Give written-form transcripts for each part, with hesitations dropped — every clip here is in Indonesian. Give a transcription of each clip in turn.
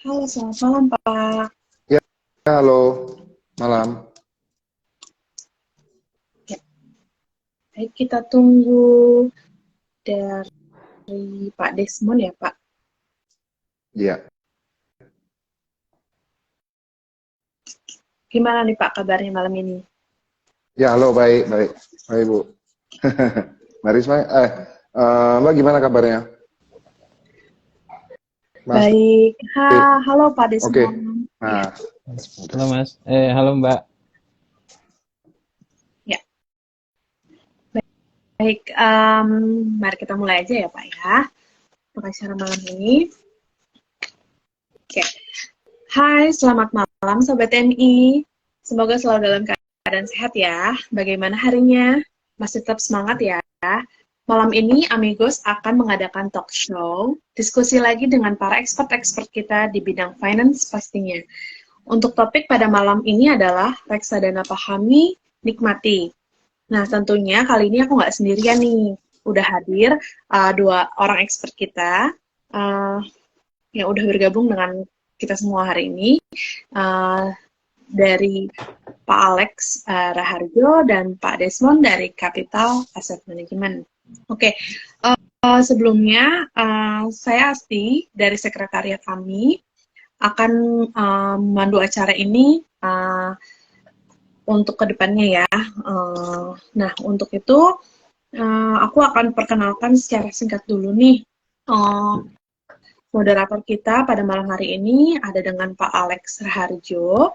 Halo, selamat malam, Pak. Ya, halo, malam. Ya, baik, kita tunggu dari Pak Desmond ya, Pak. Ya, Gimana nih, Pak, kabarnya malam ini? ya, halo, baik, baik, baik, Bu. Mbak Risma, Mbak gimana kabarnya? Mas, Baik. Halo, Pak oke. Desmond. Ya, Nah, Halo Mas, halo Mbak. ya. Baik, mari kita mulai aja ya, Pak, ya. Untuk acara malam ini. Oke. Hai, selamat malam, Sobat TNI. Semoga selalu dalam keadaan sehat ya. Bagaimana harinya? Masih tetap semangat ya? Malam ini Amigos akan mengadakan talk show, diskusi lagi dengan para expert-expert kita di bidang finance pastinya. Untuk topik pada malam ini adalah reksadana pahami, nikmati. Nah, tentunya kali ini aku nggak sendirian nih. Udah hadir dua orang expert kita uh, yang udah bergabung dengan kita semua hari ini. Uh, dari Pak Alex Raharjo dan Pak Desmond dari Capital Asset Management. Oke, sebelumnya saya Asti dari sekretariat kami akan memandu acara ini untuk kedepannya ya. Nah, untuk itu aku akan perkenalkan secara singkat dulu nih. Moderator kita pada malam hari ini ada dengan Pak Alex Raharjo,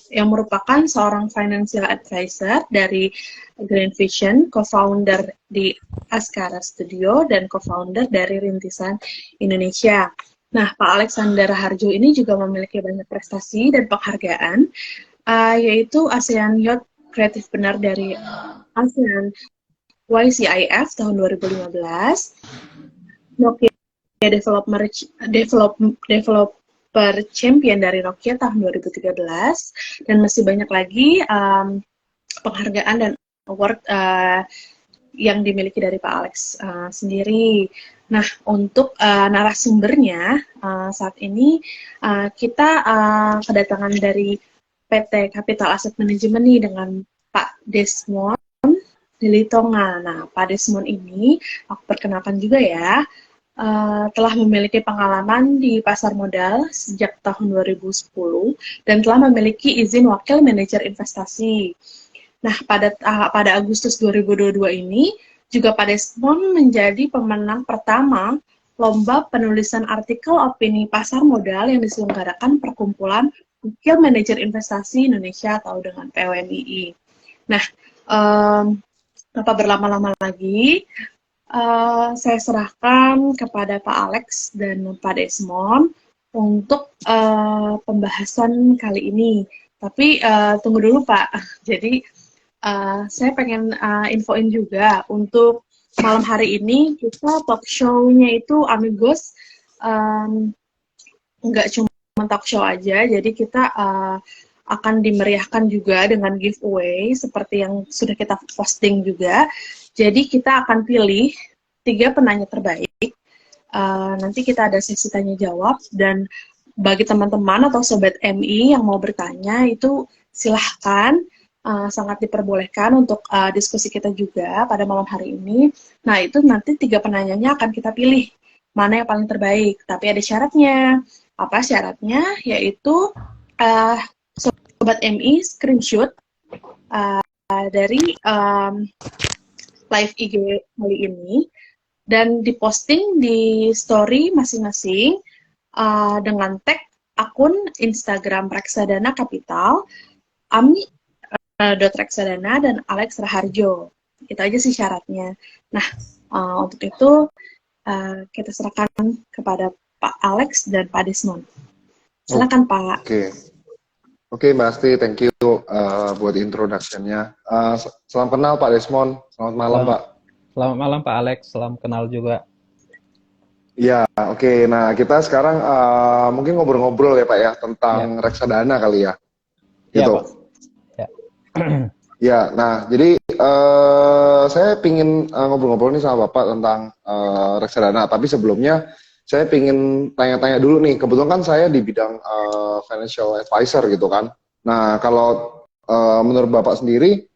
yang merupakan seorang financial advisor dari Green Vision, co-founder di Askara Studio, dan co-founder dari Rintisan Indonesia. Nah, Pak Alexander Harjo ini juga memiliki banyak prestasi dan penghargaan, yaitu ASEAN Youth Creative Partner dari ASEAN YCIF tahun 2015, Nokia Developer Champion dari Nokia tahun 2013, dan masih banyak lagi penghargaan dan award yang dimiliki dari Pak Alex sendiri. Nah, untuk narasumbernya saat ini kita kedatangan dari PT Capital Asset Management nih dengan Pak Desmond Delitonga. Nah, Pak Desmond ini aku perkenalkan juga ya, telah memiliki pengalaman di pasar modal sejak tahun 2010 dan telah memiliki izin wakil manajer investasi. Nah, pada Agustus 2022 ini juga Pak Desmond menjadi pemenang pertama lomba penulisan artikel opini pasar modal yang diselenggarakan Perkumpulan Wakil Manajer Investasi Indonesia atau dengan PWMII. Nah, tanpa berlama-lama lagi, saya serahkan kepada Pak Alex dan Pak Desmond untuk pembahasan kali ini. Tapi tunggu dulu Pak. Jadi saya pengen infoin juga untuk malam hari ini kita talk show-nya itu Amigos nggak cuma talk show aja. Jadi kita akan dimeriahkan juga dengan giveaway seperti yang sudah kita posting juga. Jadi kita akan pilih 3 penanya terbaik. Nanti kita ada sesi tanya jawab, dan bagi teman-teman atau sobat MI yang mau bertanya itu silahkan, sangat diperbolehkan untuk diskusi kita juga pada malam hari ini. Nah, itu nanti 3 penanyanya akan kita pilih mana yang paling terbaik. Tapi ada syaratnya. Apa syaratnya? Yaitu sobat MI screenshot dari live IG kali ini dan diposting di story masing-masing dengan tag akun Instagram Reksadana Capital, Ami.reksadana dan Alex Raharjo. Itu aja sih syaratnya. Nah, untuk itu kita serahkan kepada Pak Alex dan Pak Desmond. Silakan Pak. Oke, Mbak Asti, thank you buat introduction-nya. Salam kenal Pak Desmond, selamat malam Pak. Selamat malam Pak Alex, salam kenal juga. Ya, oke. Nah, kita sekarang mungkin ngobrol-ngobrol ya Pak ya tentang reksadana kali ya. Iya Gitu. Pak. Ya. Ya, nah jadi saya pingin ngobrol-ngobrol nih sama Bapak tentang reksadana. Tapi sebelumnya saya pingin tanya-tanya dulu nih. Kebetulan kan saya di bidang financial advisor gitu kan. Nah, kalau menurut Bapak sendiri,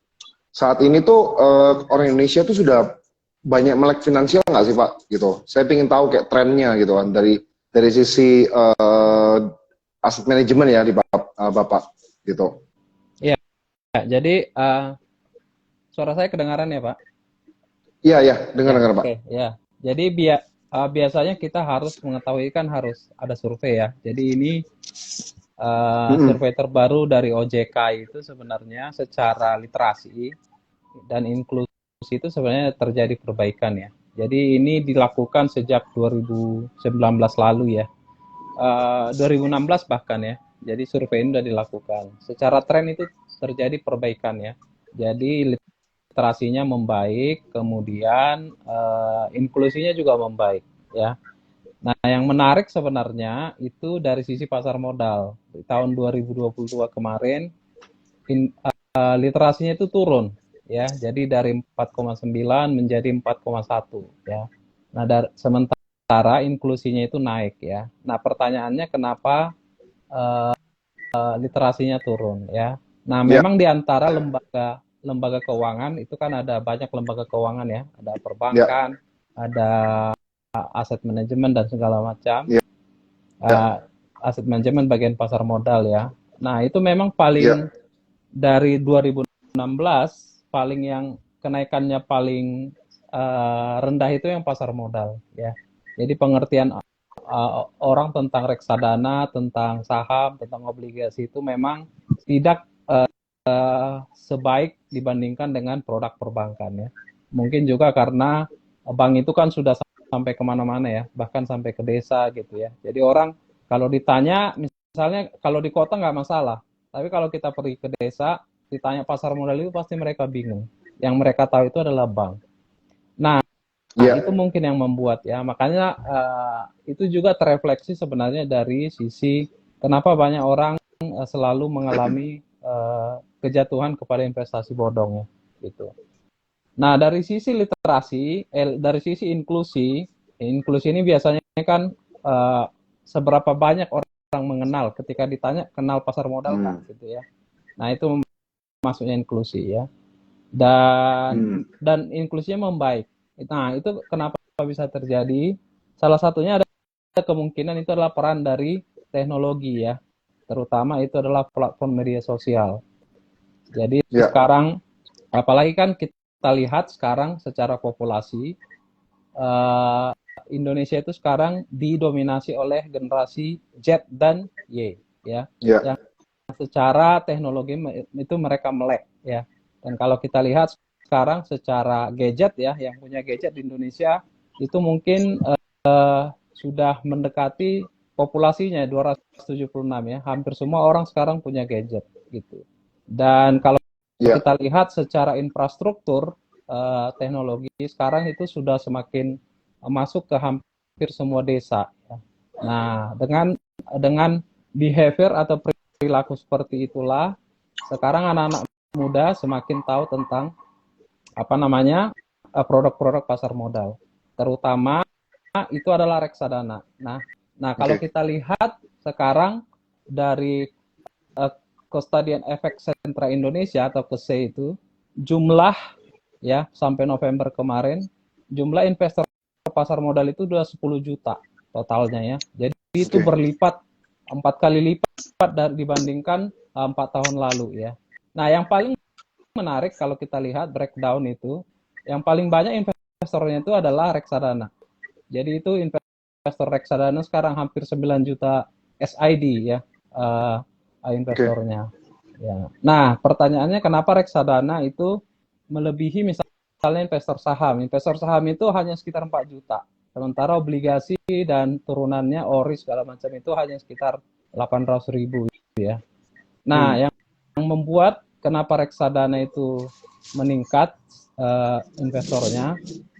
saat ini tuh orang Indonesia tuh sudah banyak melek finansial nggak sih Pak? Gitu. Saya pingin tahu kayak trennya gitu kan dari sisi aset manajemen ya di Bapak gitu. Iya, jadi suara saya kedengaran ya, Pak? Iya, iya, Ya, dengar-dengar Pak. oke, ya. Jadi biasanya kita harus mengetahui kan harus ada survei ya. Jadi ini Mm-mm. survei terbaru dari OJK itu sebenarnya secara literasi dan inklusi itu sebenarnya terjadi perbaikan ya. Jadi ini dilakukan sejak 2019 lalu ya. 2016 bahkan ya. Jadi survei ini sudah dilakukan. Secara tren itu terjadi perbaikan ya. Jadi literasinya membaik, kemudian inklusinya juga membaik ya. Nah, yang menarik sebenarnya itu dari sisi pasar modal. Di tahun 2022 kemarin literasinya itu turun ya. Jadi dari 4,9 menjadi 4,1 ya. Nah, sementara inklusinya itu naik ya. Nah, pertanyaannya kenapa literasinya turun ya. Nah, Ya, memang di antara lembaga keuangan itu kan ada banyak lembaga keuangan ya, ada ya, perbankan, ada aset manajemen dan segala macam. ya, Uh, Aset manajemen bagian pasar modal ya. Nah, itu memang paling ya, dari 2016 paling yang kenaikannya paling rendah itu yang pasar modal ya. Jadi pengertian orang tentang reksadana, tentang saham, tentang obligasi itu memang tidak sebaik dibandingkan dengan produk perbankan ya. Mungkin juga karena bank itu kan sudah sampai kemana-mana ya, bahkan sampai ke desa gitu ya. Jadi orang kalau ditanya, misalnya kalau di kota nggak masalah, tapi kalau kita pergi ke desa, ditanya pasar modal itu pasti mereka bingung. Yang mereka tahu itu adalah bank. Nah, ya, itu mungkin yang membuat ya, makanya itu juga terefleksi sebenarnya dari sisi kenapa banyak orang selalu mengalami kejatuhan kepada investasi bodong ya, gitu. Nah, dari sisi literasi, dari sisi inklusi, inklusi ini biasanya kan seberapa banyak orang mengenal ketika ditanya kenal pasar modal nggak, hmm, gitu ya. Nah, itu masuknya inklusi ya. Dan inklusinya membaik. Nah, itu kenapa bisa terjadi? Salah satunya ada kemungkinan itu adalah peran dari teknologi ya, terutama itu adalah platform media sosial. Jadi ya, sekarang, apalagi kan kita lihat sekarang secara populasi, eh, Indonesia itu sekarang didominasi oleh generasi Z dan Y ya, ya, yang secara teknologi itu mereka melek ya. Dan kalau kita lihat sekarang secara gadget ya, yang punya gadget di Indonesia itu mungkin sudah mendekati populasinya 276 ya. Hampir semua orang sekarang punya gadget gitu. Dan kalau ya. kita lihat secara infrastruktur teknologi sekarang itu sudah semakin masuk ke hampir semua desa. Ya. Nah, dengan behavior atau perilaku seperti itulah sekarang anak-anak muda semakin tahu tentang apa namanya produk-produk pasar modal, terutama itu adalah reksadana. Nah, kalau Oke, kita lihat sekarang dari uh, Kustodian Efek Sentra Indonesia atau KESE itu jumlah ya sampai November kemarin jumlah investor pasar modal itu sudah 10 juta totalnya ya. Jadi itu oke, berlipat 4 kali lipat dibandingkan 4 tahun lalu ya. Nah, yang paling menarik kalau kita lihat breakdown itu, yang paling banyak investornya itu adalah reksadana. Jadi itu investor reksadana sekarang hampir 9 juta SID ya oke, investornya. Ya. Nah, pertanyaannya kenapa reksadana itu melebihi misalnya investor saham? Investor saham itu hanya sekitar 4 juta. Sementara obligasi dan turunannya ORI segala macam itu hanya sekitar 800.000 ya. Nah, hmm, yang membuat kenapa reksadana itu meningkat investornya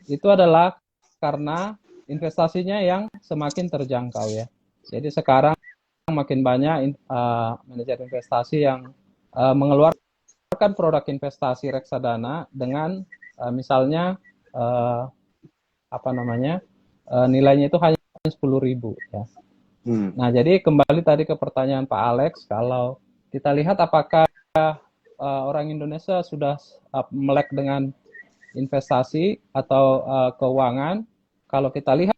itu adalah karena investasinya yang semakin terjangkau ya. Jadi sekarang makin banyak manajer investasi yang mengeluarkan produk investasi reksadana dengan misalnya apa namanya nilainya itu hanya 10.000 ya. Hmm. Nah, jadi kembali tadi ke pertanyaan Pak Alex, kalau kita lihat apakah orang Indonesia sudah melek dengan investasi atau keuangan, kalau kita lihat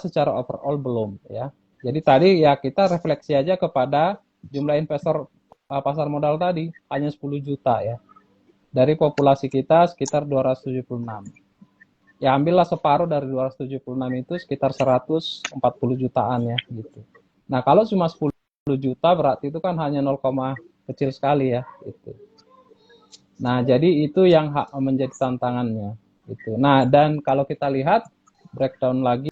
secara overall belum ya. Jadi tadi ya kita refleksi aja kepada jumlah investor pasar modal tadi, hanya 10 juta ya. Dari populasi kita sekitar 276. Ya ambillah separuh dari 276 itu sekitar 140 jutaan ya gitu. Nah, kalau cuma 10 juta berarti itu kan hanya 0, kecil sekali ya gitu. Nah, jadi itu yang menjadi tantangannya gitu. Nah, dan kalau kita lihat breakdown lagi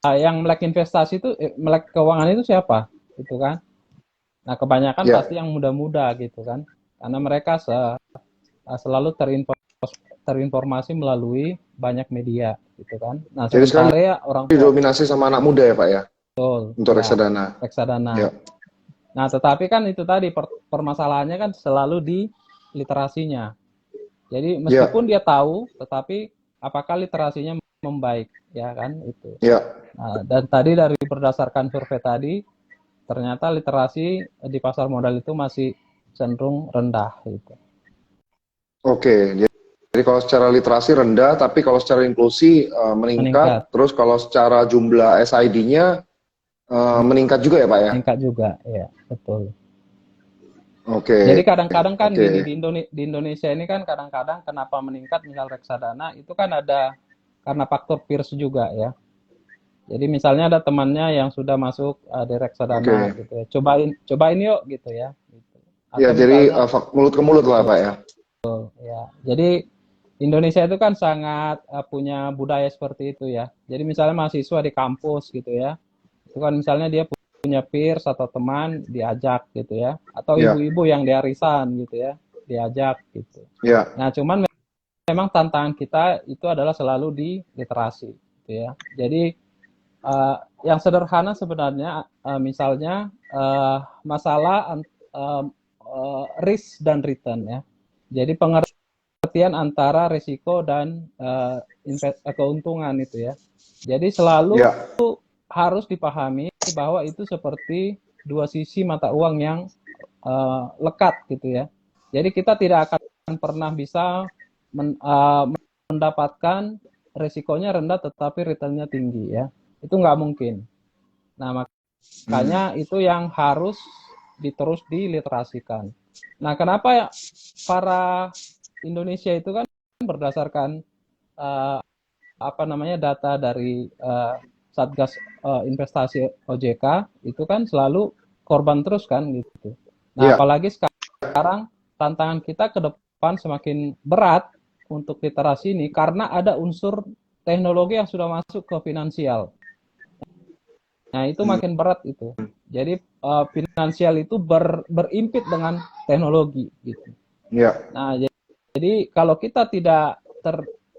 yang melek investasi itu melek keuangan itu siapa? Gitu kan. Nah, kebanyakan pasti yang muda-muda gitu kan. Karena mereka selalu terinformasi melalui banyak media gitu kan. Nah, Jadi sekarang sementara ya orang tua didominasi sama anak muda ya Pak ya? betul Untuk ya, reksadana. reksadana. Ya. Nah, tetapi kan itu tadi permasalahannya kan selalu di literasinya. Jadi meskipun dia tahu, tetapi apakah literasinya membaik, ya kan itu. Ya. Nah, dan tadi dari berdasarkan survei tadi, ternyata literasi di pasar modal itu masih cenderung rendah gitu. Oke, jadi kalau secara literasi rendah, tapi kalau secara inklusi meningkat. Terus kalau secara jumlah SID-nya meningkat juga ya Pak ya? Meningkat juga, ya betul. Oke. Jadi kadang-kadang kan di Indonesia ini kan kadang-kadang kenapa meningkat misal reksadana itu kan ada karena faktor peers juga ya. Jadi misalnya ada temannya yang sudah masuk di reksadana gitu ya. Cobain yuk gitu ya. Gitu. Ya, jadi mulut ke mulut lah Pak ya. Ya. Jadi Indonesia itu kan sangat punya budaya seperti itu ya. Jadi misalnya mahasiswa di kampus gitu ya. Itu kan misalnya dia punya peers atau teman diajak gitu ya. Atau ibu-ibu yang di arisan gitu ya, diajak gitu. Ya. Nah, cuman memang tantangan kita itu adalah selalu di literasi gitu ya. Jadi yang sederhana sebenarnya misalnya masalah risk dan return ya. Jadi pengertian antara risiko dan keuntungan itu ya. Jadi selalu harus dipahami bahwa itu seperti dua sisi mata uang yang lekat gitu ya. Jadi kita tidak akan pernah bisa mendapatkan risikonya rendah tetapi returnnya tinggi ya. Itu nggak mungkin. Nah, makanya itu yang harus terus diliterasikan. Nah, kenapa para Indonesia itu kan berdasarkan data dari Satgas Investasi OJK itu kan selalu korban terus kan gitu. Nah, apalagi sekarang tantangan kita ke depan semakin berat untuk literasi ini karena ada unsur teknologi yang sudah masuk ke finansial. Nah, itu makin berat itu. Jadi finansial itu berimpit dengan teknologi gitu. Nah, jadi kalau kita tidak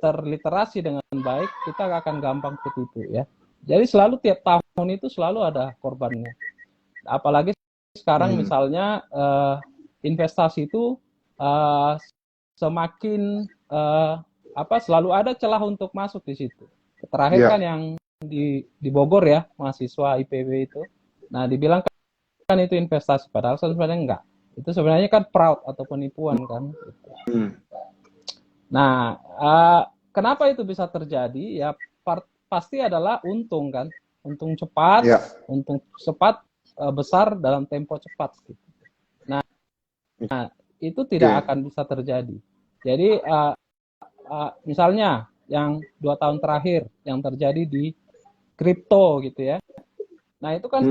terliterasi dengan baik, kita akan gampang ketipu ya. Jadi selalu tiap tahun itu selalu ada korbannya. Apalagi sekarang misalnya investasi itu semakin selalu ada celah untuk masuk di situ. Terakhir kan yang di Bogor ya, mahasiswa IPB itu. Nah, dibilang kan itu investasi, padahal sebenarnya enggak. Itu sebenarnya kan fraud atau penipuan kan. Nah, kenapa itu bisa terjadi? Ya pasti adalah untung kan, untung cepat, untung cepat besar dalam tempo cepat. Gitu. Nah, itu tidak akan bisa terjadi. Jadi misalnya yang 2 tahun terakhir yang terjadi di kripto gitu ya. Nah, itu kan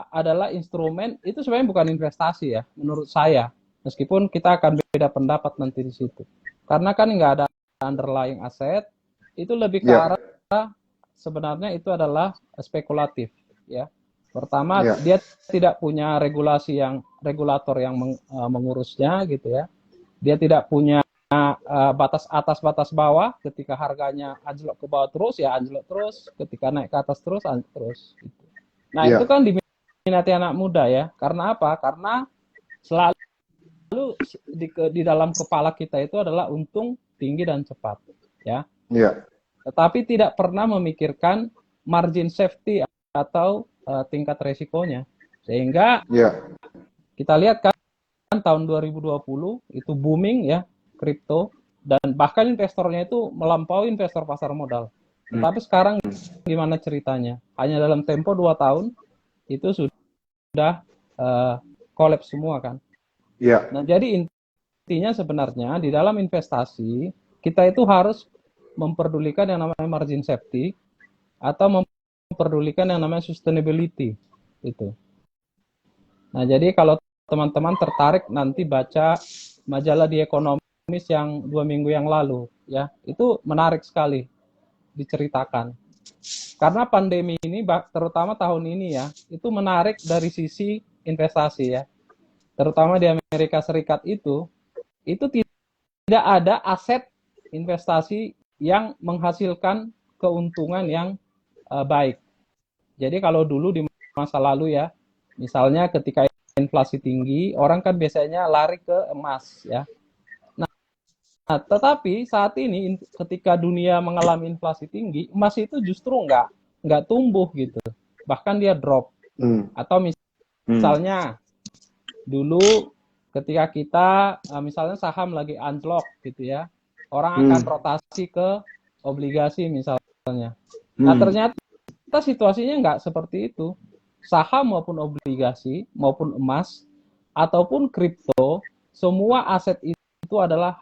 adalah instrumen, itu sebenarnya bukan investasi ya, menurut saya. Meskipun kita akan beda pendapat nanti di situ. Karena kan nggak ada underlying aset, itu lebih ke arah sebenarnya itu adalah spekulatif ya. Pertama, dia tidak punya regulator yang mengurusnya gitu ya. Dia tidak punya batas atas batas bawah, ketika harganya anjlok ke bawah terus ya anjlok terus, ketika naik ke atas terus anjlok terus gitu. Nah, itu kan diminati anak muda ya. Karena apa? Karena selalu di dalam kepala kita itu adalah untung tinggi dan cepat ya. tetapi tidak pernah memikirkan margin safety atau tingkat resikonya. Sehingga kita lihat kan tahun 2020 itu booming ya kripto, dan bahkan investornya itu melampaui investor pasar modal. Tapi sekarang gimana ceritanya? Hanya dalam tempo 2 tahun itu sudah kolaps semua kan. Nah, jadi intinya sebenarnya di dalam investasi kita itu harus memperdulikan yang namanya margin safety atau memperdulikan yang namanya sustainability itu. Nah, jadi kalau teman-teman tertarik nanti baca majalah The Economist yang 2 minggu yang lalu ya, itu menarik sekali diceritakan. Karena pandemi ini terutama tahun ini ya, itu menarik dari sisi investasi ya. Terutama di Amerika Serikat itu tidak ada aset investasi yang menghasilkan keuntungan yang baik. Jadi kalau dulu di masa lalu ya, misalnya ketika inflasi tinggi, orang kan biasanya lari ke emas ya. Nah, tetapi saat ini ketika dunia mengalami inflasi tinggi, emas itu justru nggak tumbuh gitu, bahkan dia drop. Atau misalnya dulu ketika kita misalnya saham lagi anjlok gitu ya, orang akan rotasi ke obligasi misalnya. Nah, ternyata situasinya nggak seperti itu. Saham maupun obligasi maupun emas ataupun kripto, semua aset itu adalah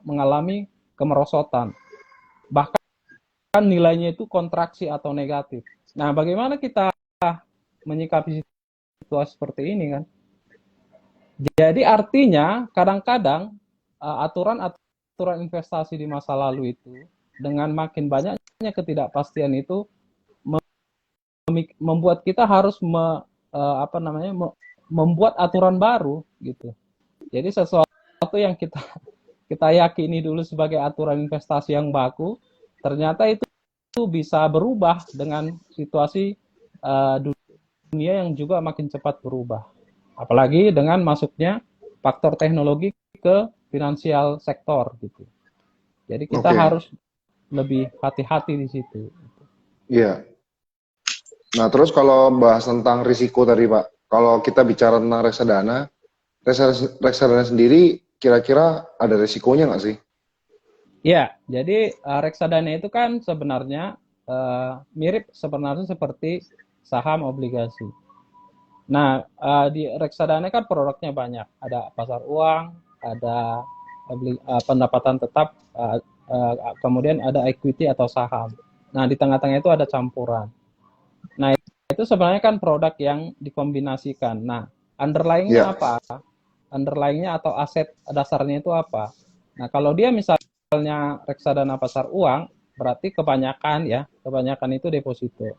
mengalami kemerosotan. Bahkan nilainya itu kontraksi atau negatif. Nah, bagaimana kita menyikapi situasi seperti ini kan? Jadi artinya kadang-kadang aturan investasi di masa lalu itu dengan makin banyaknya ketidakpastian itu membuat kita harus membuat aturan baru gitu. Jadi sesuatu yang kita yakini dulu sebagai aturan investasi yang baku, ternyata itu bisa berubah dengan situasi dunia yang juga makin cepat berubah. Apalagi dengan masuknya faktor teknologi ke finansial sektor gitu. Jadi kita harus lebih hati-hati di situ. Iya. Nah, terus kalau bahas tentang risiko tadi, Pak, kalau kita bicara tentang reksadana sendiri kira-kira ada risikonya nggak sih? Ya, jadi reksadana itu kan sebenarnya mirip sebenarnya seperti saham obligasi. Nah, di reksadana kan produknya banyak. Ada pasar uang, ada pendapatan tetap, kemudian ada equity atau saham. Nah, di tengah-tengah itu ada campuran. Nah, itu sebenarnya kan produk yang dikombinasikan. Nah, underlying-nya apa? Underlying-nya atau aset dasarnya itu apa? Nah, kalau dia misalnya reksadana pasar uang, berarti kebanyakan itu deposito.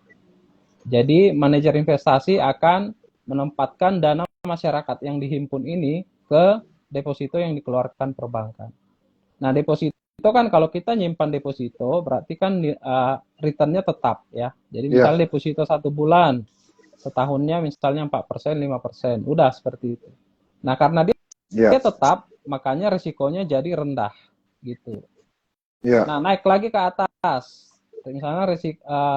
Jadi, manajer investasi akan menempatkan dana masyarakat yang dihimpun ini ke deposito yang dikeluarkan perbankan. Nah, deposito kan kalau kita nyimpan deposito berarti kan return-nya tetap ya. Jadi misalnya deposito 1 bulan, setahunnya misalnya 4%, 5%, udah seperti itu. Nah, karena dia tetap, makanya risikonya jadi rendah gitu. Nah, naik lagi ke atas, misalnya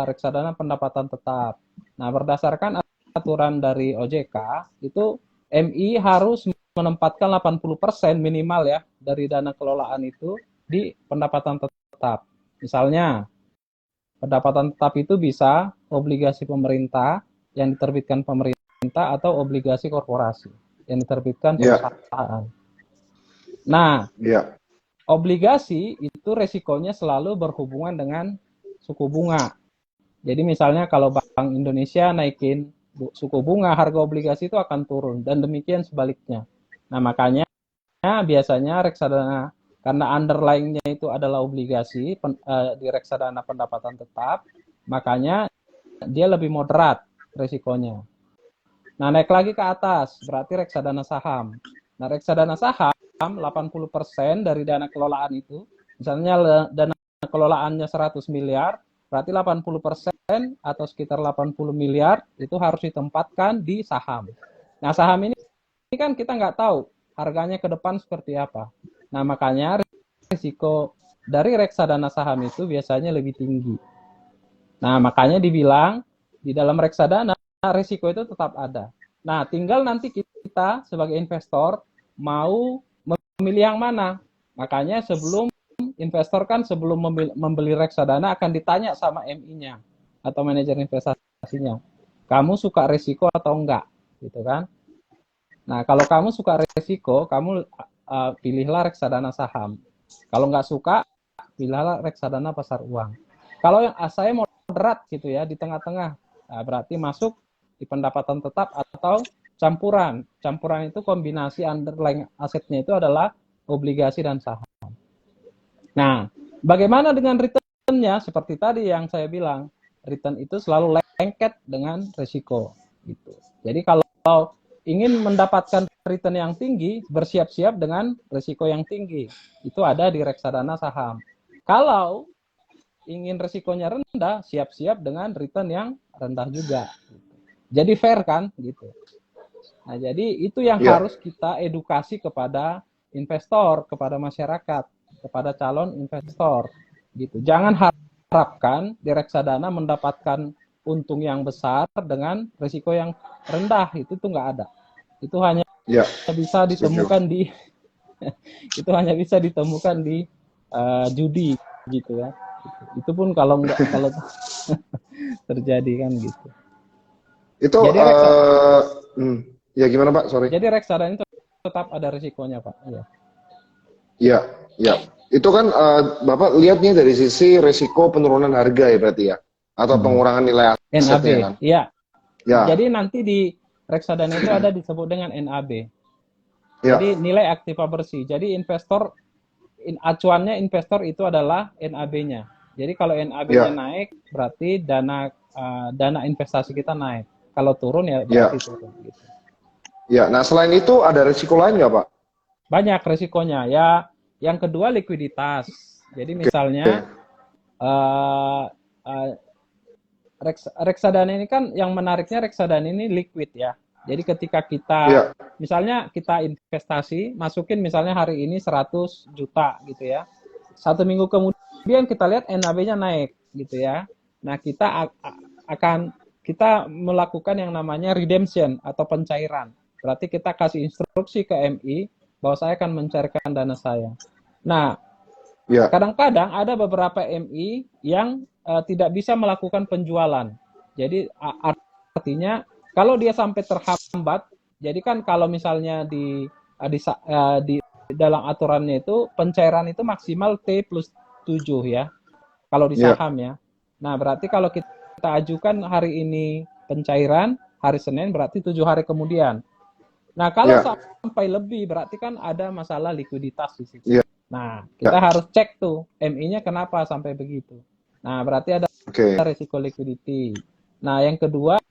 reksadana pendapatan tetap. Nah, berdasarkan aturan dari OJK itu MI harus menempatkan 80% minimal ya dari dana kelolaan itu di pendapatan tetap. Misalnya, pendapatan tetap itu bisa obligasi pemerintah yang diterbitkan pemerintah atau obligasi korporasi yang diterbitkan perusahaan. Nah, obligasi itu resikonya selalu berhubungan dengan suku bunga. Jadi misalnya kalau Bank Indonesia naikin suku bunga, harga obligasi itu akan turun, dan demikian sebaliknya. Nah, makanya biasanya reksadana, karena underlying-nya itu adalah obligasi di reksadana pendapatan tetap, makanya dia lebih moderat risikonya. Nah, naik lagi ke atas, berarti reksadana saham. Nah, reksadana saham 80% dari dana kelolaan itu, misalnya dana kelolaannya 100 miliar, berarti 80% atau sekitar 80 miliar itu harus ditempatkan di saham. Nah, saham ini kan kita nggak tahu harganya ke depan seperti apa. Nah, makanya risiko dari reksadana saham itu biasanya lebih tinggi. Nah, makanya dibilang di dalam reksadana risiko itu tetap ada. Nah, tinggal nanti kita sebagai investor mau memilih yang mana. Makanya sebelum investor kan sebelum membeli reksadana akan ditanya sama MI-nya atau manajer investasinya. Kamu suka risiko atau enggak? Gitu kan. Nah, kalau kamu suka risiko, kamu pilihlah reksadana saham. Kalau nggak suka, pilihlah reksadana pasar uang. Kalau yang saya moderat gitu ya, di tengah-tengah, nah, berarti masuk di pendapatan tetap atau campuran. Campuran itu kombinasi underlying asetnya itu adalah obligasi dan saham. Nah, bagaimana dengan return-nya? Seperti tadi yang saya bilang, return itu selalu lengket dengan risiko. Gitu. Jadi kalau ingin mendapatkan return yang tinggi, bersiap-siap dengan risiko yang tinggi. Itu ada di reksadana saham. Kalau ingin risikonya rendah, siap-siap dengan return yang rendah juga. Jadi fair kan, gitu. Nah, jadi itu yang harus kita edukasi kepada investor, kepada masyarakat, kepada calon investor, gitu. Jangan harapkan di reksadana mendapatkan untung yang besar dengan risiko yang rendah, itu tuh nggak ada. Itu hanya bisa ditemukan di itu hanya bisa ditemukan di judi, gitu ya. Itu pun kalau nggak kalau terjadi kan gitu. Itu jadi ya gimana Pak? Sorry. Jadi reksadana itu tetap ada risikonya Pak. Iya. Iya, iya. Itu kan Bapak lihatnya dari sisi risiko penurunan harga ya berarti ya, atau pengurangan nilai asetnya NAB. kan? Iya. Ya. Jadi nanti di reksadana itu ada disebut dengan NAB. Ya. Jadi nilai aktiva bersih. Jadi acuannya investor itu adalah NAB-nya. Jadi kalau NAB-nya naik, berarti dana investasi kita naik. Kalau turun ya berarti turun. Gitu. Ya, nah selain itu ada risiko lain nggak Pak? Banyak risikonya. Ya, yang kedua likuiditas. Jadi misalnya reksadana ini kan yang menariknya reksadana ini liquid ya. Jadi ketika kita misalnya kita investasi, masukin misalnya hari ini 100 juta gitu ya. 1 minggu kemudian kita lihat NAB-nya naik gitu ya. Nah, kita melakukan yang namanya redemption atau pencairan. Berarti kita kasih instruksi ke MI bahwa saya akan mencairkan dana saya. Nah, kadang-kadang ada beberapa MI yang tidak bisa melakukan penjualan. Jadi artinya kalau dia sampai terhambat, jadi kan kalau misalnya di dalam aturannya itu pencairan itu maksimal T+7 ya. Kalau di saham ya. Nah, berarti kalau kita ajukan hari ini pencairan, hari Senin berarti 7 hari kemudian. Nah, kalau sampai lebih berarti kan ada masalah likuiditas di situ. Nah, kita harus cek tuh MI-nya kenapa sampai begitu. Nah, berarti ada risiko liquidity. Nah, yang kedua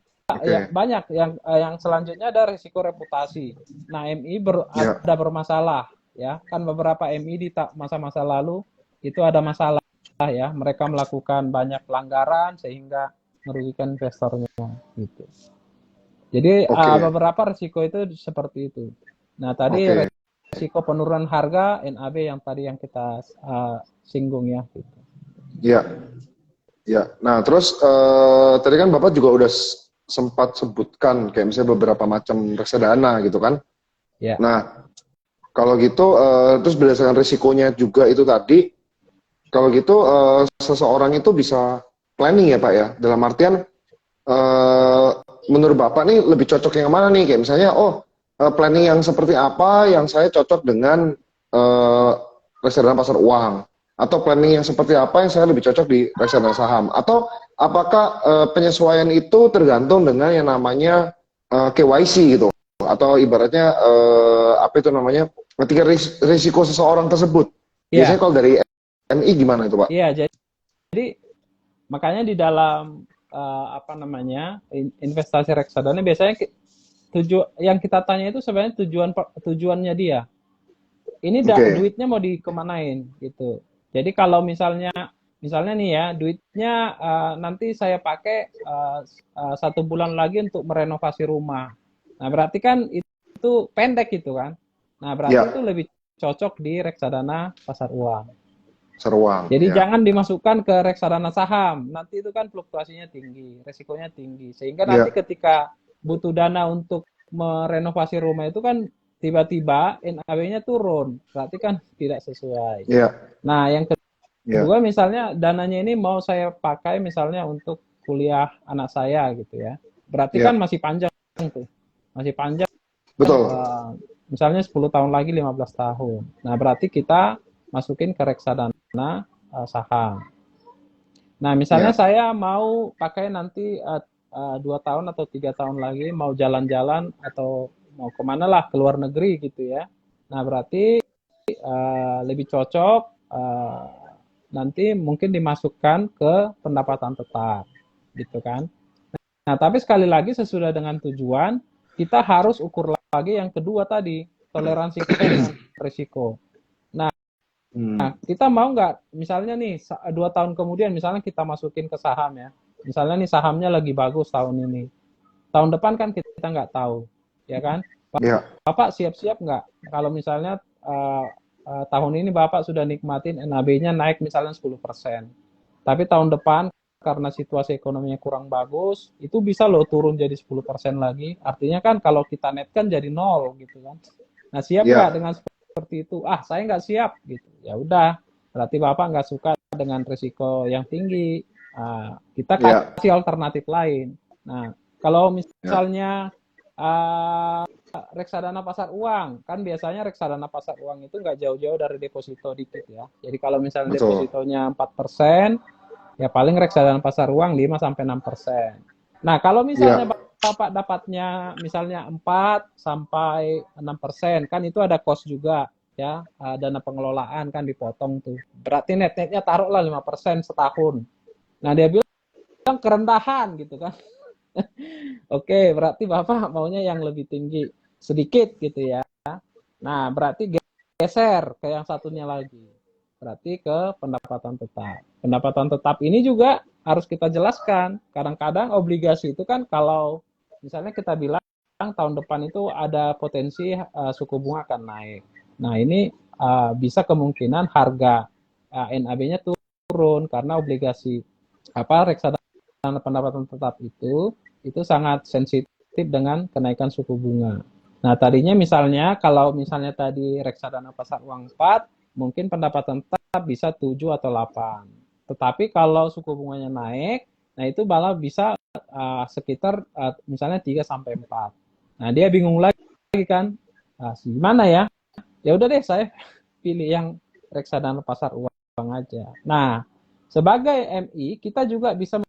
ya banyak yang selanjutnya ada risiko reputasi. Nah, MI ada bermasalah ya. Kan beberapa MI di masa-masa lalu itu ada masalah ya. Mereka melakukan banyak pelanggaran sehingga merugikan investornya gitu. Jadi beberapa risiko itu seperti itu. Nah, tadi risiko penurunan harga NAB yang tadi yang kita singgung ya. Gitu. Iya, ya. Nah, terus tadi kan Bapak juga udah sempat sebutkan kayak misalnya beberapa macam reksadana gitu kan. Ya. Nah, kalau gitu terus berdasarkan risikonya juga itu tadi, kalau gitu seseorang itu bisa planning ya Pak ya. Dalam artian menurut Bapak nih lebih cocok yang mana nih? Kayak misalnya, planning yang seperti apa yang saya cocok dengan reksadana pasar uang? Atau planning yang seperti apa yang saya lebih cocok di reksadana saham? Atau apakah penyesuaian itu tergantung dengan yang namanya KYC gitu? Atau ibaratnya, apa itu namanya, ketika risiko seseorang tersebut? Biasanya kalau dari MI gimana itu Pak? Iya, jadi makanya di dalam investasi reksadana biasanya yang kita tanya itu sebenarnya tujuannya dia. Ini duitnya mau dikemanain gitu. Jadi kalau misalnya nih ya duitnya nanti saya pakai 1 bulan lagi untuk merenovasi rumah. Nah berarti kan itu pendek gitu kan. Nah berarti itu lebih cocok di reksadana pasar uang. Seruang, Jadi ya. jangan dimasukkan ke reksadana saham. Nanti itu kan fluktuasinya tinggi, resikonya tinggi. Sehingga nanti Ya, ketika butuh dana untuk merenovasi rumah itu kan tiba-tiba NAW-nya turun. Berarti kan tidak sesuai. ya, Nah, yang ya, kedua misalnya dananya ini mau saya pakai misalnya untuk kuliah anak saya gitu ya. Berarti kan ya. masih panjang tuh. Masih panjang, Betul. eh, misalnya 10 tahun lagi, 15 tahun. Nah, berarti kita masukin ke reksadana saham. Nah, misalnya Ya, saya mau pakai nanti 2 tahun atau 3 tahun lagi mau jalan-jalan atau mau kemana lah ke luar negeri gitu ya. Nah, berarti lebih cocok nanti mungkin dimasukkan ke pendapatan tetap, gitu kan. Nah, tapi sekali lagi sesudah dengan tujuan, kita harus ukur lagi yang kedua tadi, toleransi kita dengan risiko. Nah, hmm, kita mau nggak, misalnya nih 2 tahun kemudian, misalnya kita masukin ke saham ya, misalnya nih sahamnya lagi bagus tahun ini, tahun depan kan kita nggak tahu, ya kan? ya, Bapak siap-siap nggak kalau misalnya tahun ini Bapak sudah nikmatin NAB-nya naik misalnya 10%, tapi tahun depan karena situasi ekonominya kurang bagus, itu bisa loh turun jadi 10% lagi. Artinya kan kalau kita net kan jadi nol gitu kan. Nah, siap nggak ya, dengan seperti itu? Ah, saya nggak siap gitu. Ya udah, berarti Bapak nggak suka dengan risiko yang tinggi. Nah, kita ya, kasih alternatif lain. Nah, kalau ya. misalnya reksadana pasar uang, kan biasanya reksadana pasar uang itu nggak jauh-jauh dari deposito dikit ya. Jadi kalau misalnya Betul. depositonya 4%, ya paling reksadana pasar uang 5-6%. Nah, kalau misalnya Ya, Bapak dapatnya misalnya 4-6%, kan itu ada cost juga ya, dana pengelolaan kan dipotong tuh. Berarti net-netnya taruhlah 5% setahun. Nah, dia bilang kerentahan gitu kan. Oke, berarti Bapak maunya yang lebih tinggi sedikit gitu ya. Nah, berarti geser ke yang satunya lagi. Berarti ke pendapatan tetap. Pendapatan tetap ini juga harus kita jelaskan. Kadang-kadang obligasi itu kan kalau misalnya kita bilang tahun depan itu ada potensi suku bunga akan naik. Nah, ini bisa kemungkinan harga NAB-nya turun karena obligasi reksadana pendapatan tetap itu sangat sensitif dengan kenaikan suku bunga. Nah, tadinya misalnya kalau misalnya tadi reksadana pasar uang 4, mungkin pendapatan tetap bisa 7 atau 8. Tetapi kalau suku bunganya naik, nah itu malah bisa sekitar misalnya 3 sampai 4. Nah, dia bingung lagi kan. Gimana ya? Ya udah deh saya pilih yang reksadana pasar uang aja. Nah, sebagai MI kita juga bisa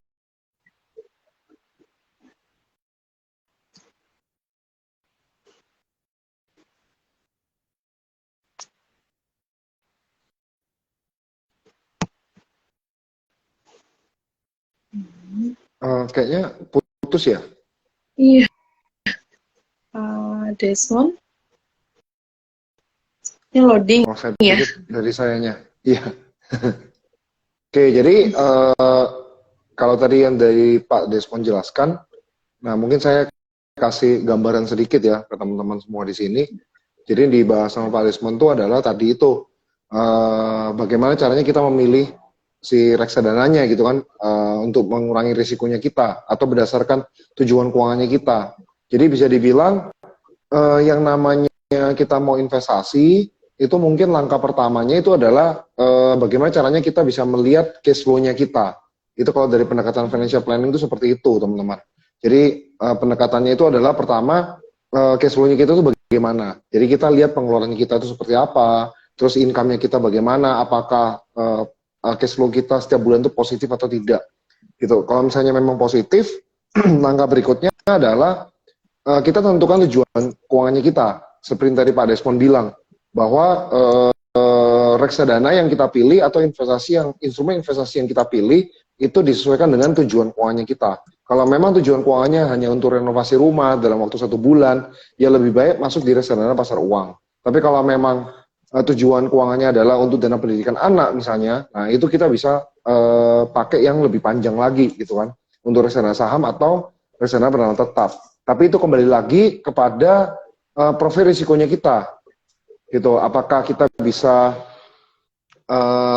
kayaknya putus ya. Iya, Desmond, ini loading Oh, saya ya. pikir dari sayanya. Iya. Oke, jadi kalau tadi yang dari Pak Desmond jelaskan, nah mungkin saya kasih gambaran sedikit ya ke teman-teman semua di sini. Jadi yang dibahas sama Pak Desmond itu adalah tadi itu bagaimana caranya kita memilih si reksadananya gitu kan untuk mengurangi risikonya kita atau berdasarkan tujuan keuangannya kita. Jadi bisa dibilang yang namanya kita mau investasi itu mungkin langkah pertamanya itu adalah bagaimana caranya kita bisa melihat cash flow-nya kita. Itu kalau dari pendekatan financial planning itu seperti itu, teman-teman. Jadi pendekatannya itu adalah pertama cash flow-nya kita itu bagaimana. Jadi kita lihat pengeluaran kita itu seperti apa, terus income-nya kita bagaimana, apakah cash flow kita setiap bulan itu positif atau tidak. Gitu. Kalau misalnya memang positif, langkah berikutnya adalah kita tentukan tujuan keuangannya kita. Seperti tadi Pak Desmond bilang, bahwa reksadana yang kita pilih atau instrumen investasi yang kita pilih itu disesuaikan dengan tujuan keuangannya kita. Kalau memang tujuan keuangannya hanya untuk renovasi rumah dalam waktu 1 bulan, ya lebih baik masuk di reksadana pasar uang. Tapi kalau memang tujuan keuangannya adalah untuk dana pendidikan anak misalnya, nah itu kita bisa pakai yang lebih panjang lagi gitu kan, untuk reksadana saham atau reksadana pendapatan tetap. Tapi itu kembali lagi kepada profil risikonya kita, gitu. Apakah kita bisa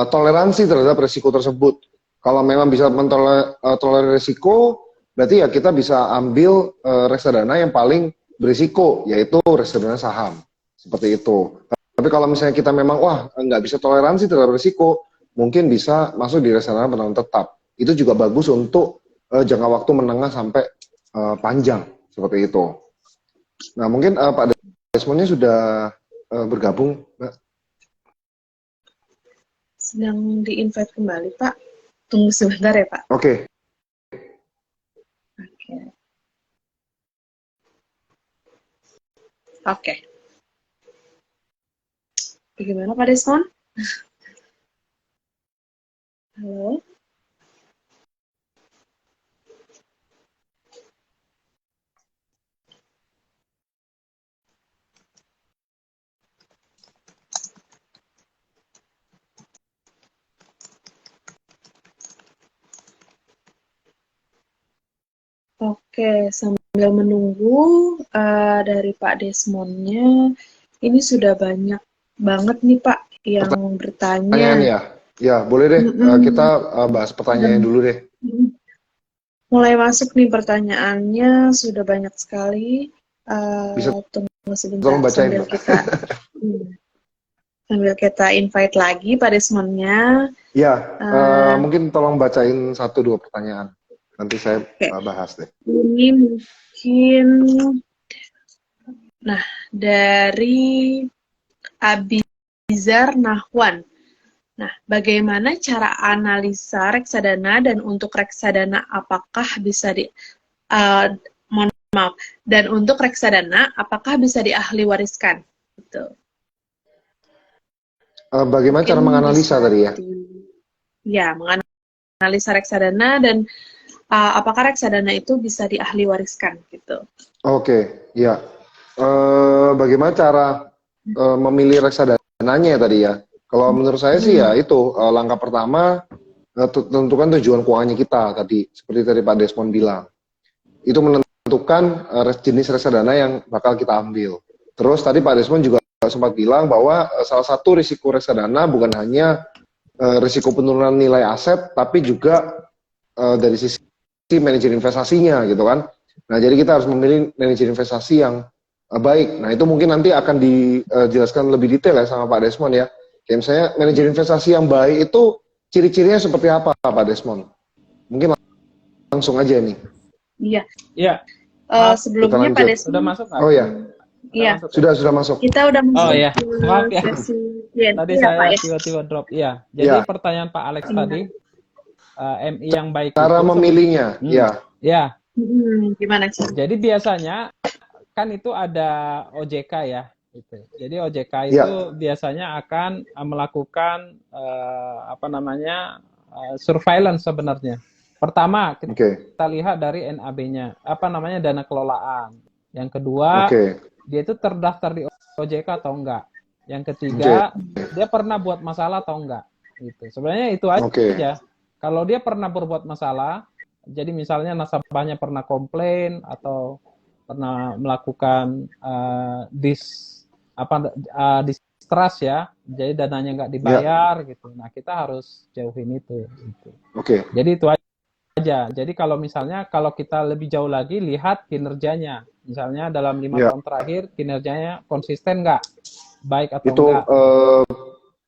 toleransi terhadap resiko tersebut. Kalau memang bisa mentolerir resiko, berarti ya kita bisa ambil reksadana yang paling berisiko, yaitu reksadana saham. Seperti itu. Tapi kalau misalnya kita memang, wah, nggak bisa toleransi terhadap resiko, mungkin bisa masuk di reksadana pendanaan tetap. Itu juga bagus untuk jangka waktu menengah sampai panjang. Seperti itu. Nah, mungkin Pak Desmondnya sudah bergabung, Mbak. Sedang di-invite kembali, Pak. Tunggu sebentar ya, Pak. Oke. Oke. Bagaimana Pak Desmond? Halo? Oke, sambil menunggu dari Pak Desmondnya, ini sudah banyak banget nih Pak yang Pertanyaan bertanya. ya? Ya, boleh deh. Kita bahas pertanyaannya dulu deh. Mulai masuk nih pertanyaannya, sudah banyak sekali. Bisa Tunggu sebentar tolong bacain, Mbak. sambil kita invite lagi Pak Desmondnya. Ya, mungkin tolong bacain 1-2 pertanyaan. Nanti saya bahas deh. Ini mungkin, nah, dari Abizar Nahwan. Nah, bagaimana cara analisa reksadana dan untuk reksadana apakah bisa mohon maaf, dan untuk reksadana apakah bisa diahli wariskan? Gitu. Bagaimana Mungkin cara menganalisa tadi ya? Ya, menganalisa reksadana dan apakah reksadana itu bisa diahli wariskan gitu. Oke, ya. Bagaimana cara memilih reksadananya tadi ya? Kalau menurut saya sih ya itu langkah pertama tentukan tujuan keuangannya kita tadi, seperti tadi Pak Desmond bilang. Itu menentukan jenis reksadana yang bakal kita ambil. Terus tadi Pak Desmond juga sempat bilang bahwa salah satu risiko reksadana bukan hanya risiko penurunan nilai aset, tapi juga dari sisi manajer investasinya gitu kan. Nah, jadi kita harus memilih manajer investasi yang baik. Nah, itu mungkin nanti akan dijelaskan lebih detail ya sama Pak Desmond ya. Kayak misalnya manajer investasi yang baik itu ciri-cirinya seperti apa Pak Desmond? Mungkin langsung aja nih. Iya. Iya. Sebelumnya Pak Desmond. Sudah masuk nggak? Oh ya. Iya. Sudah masuk. Kita udah masuk. Oh ya. Maaf ya. Tadi ya, saya Pak, tiba-tiba drop. Iya. Jadi pertanyaan Pak Alex tadi, MI yang baik cara itu memilihnya, ya. Ya. Gimana sih? Jadi biasanya kan itu ada OJK ya. Gitu. Jadi OJK itu biasanya akan melakukan surveillance sebenarnya. Pertama kita lihat dari NAB-nya, dana kelolaan. Yang kedua, dia itu terdaftar di OJK atau enggak. Yang ketiga, dia pernah buat masalah atau enggak. Gitu. Sebenarnya itu aja. Kalau dia pernah berbuat masalah, jadi misalnya nasabahnya pernah komplain atau pernah melakukan distrust ya, jadi dananya nggak dibayar gitu. Nah, kita harus jauhin itu. Gitu. Jadi itu aja. Jadi kalau misalnya kalau kita lebih jauh lagi lihat kinerjanya, misalnya dalam 5 tahun terakhir kinerjanya konsisten nggak, baik atau itu, enggak.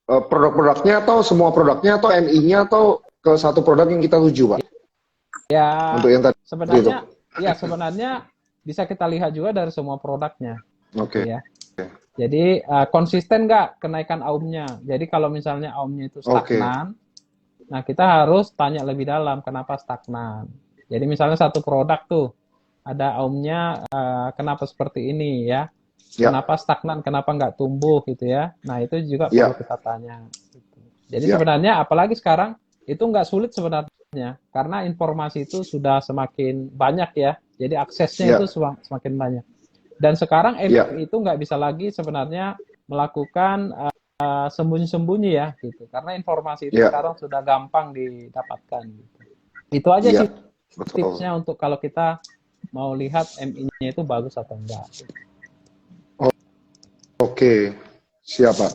Produk-produknya atau semua produknya atau MI-nya atau ke satu produk yang kita tuju, Pak? Ya, untuk yang tadi sebenarnya itu. Ya sebenarnya bisa kita lihat juga dari semua produknya. Ya. Jadi konsisten nggak kenaikan AUM-nya. Jadi kalau misalnya AUM-nya itu stagnan, nah kita harus tanya lebih dalam kenapa stagnan. Jadi misalnya satu produk tuh ada AUM-nya kenapa seperti ini ya. Kenapa stagnan, kenapa nggak tumbuh gitu ya. Nah itu juga perlu kita tanya. Gitu. Jadi sebenarnya apalagi sekarang itu nggak sulit sebenarnya karena informasi itu sudah semakin banyak ya. Jadi aksesnya itu semakin banyak. Dan sekarang MI itu nggak bisa lagi sebenarnya melakukan sembunyi-sembunyi ya gitu. Karena informasi itu sekarang sudah gampang didapatkan. Gitu. Itu aja sih tipsnya untuk kalau kita mau lihat MI-nya itu bagus atau enggak. Gitu. Oke, siap Pak.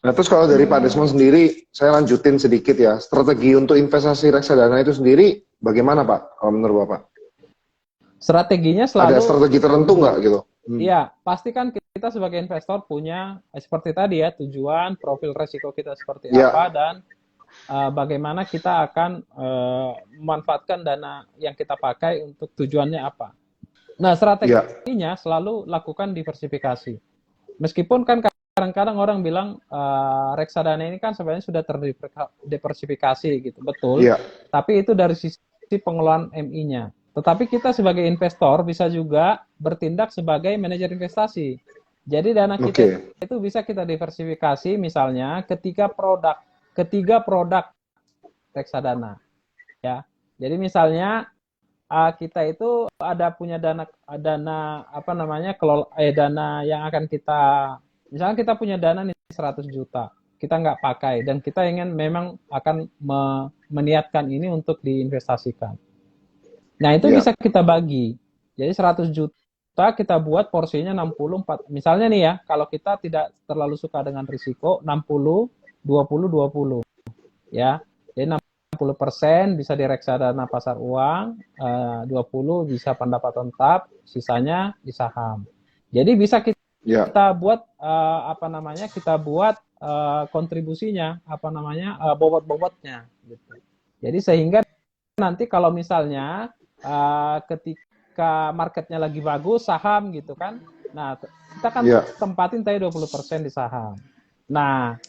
Nah, terus kalau dari Pak Desmond sendiri, saya lanjutin sedikit ya. Strategi untuk investasi reksadana itu sendiri bagaimana Pak, kalau menurut Bapak? Strateginya Ada selalu, strategi tertentu nggak gitu? ya pasti kan kita sebagai investor punya seperti tadi ya, tujuan, profil resiko kita seperti apa, Ya, dan bagaimana kita akan memanfaatkan dana yang kita pakai untuk tujuannya apa. Nah, ya, strateginya selalu lakukan diversifikasi. Meskipun kan kadang-kadang orang bilang reksadana ini kan sebenarnya sudah terdiversifikasi gitu, betul. ya. Tapi itu dari sisi pengelolaan MI-nya. Tetapi kita sebagai investor bisa juga bertindak sebagai manajer investasi. Jadi dana kita Oke. itu bisa kita diversifikasi misalnya ketiga produk reksadana ya. Jadi misalnya kita itu ada punya dana apa namanya dana yang akan kita, misalnya kita punya dana nih 100 juta kita nggak pakai dan kita ingin memang akan meniatkan ini untuk diinvestasikan. Nah itu Ya, bisa kita bagi. Jadi 100 juta kita buat porsinya 64. Misalnya nih ya, kalau kita tidak terlalu suka dengan risiko, 60, 20, 20. Ya, jadi 60% bisa di reksadana pasar uang, 20 bisa pendapatan tetap, sisanya di saham. Jadi bisa ya, kita buat apa namanya? Kita buat kontribusinya, apa namanya? Bobot-bobotnya gitu. Jadi sehingga nanti kalau misalnya ketika marketnya lagi bagus saham gitu kan. Nah, kita kan ya, tempatin tadi 20% di saham. Nah,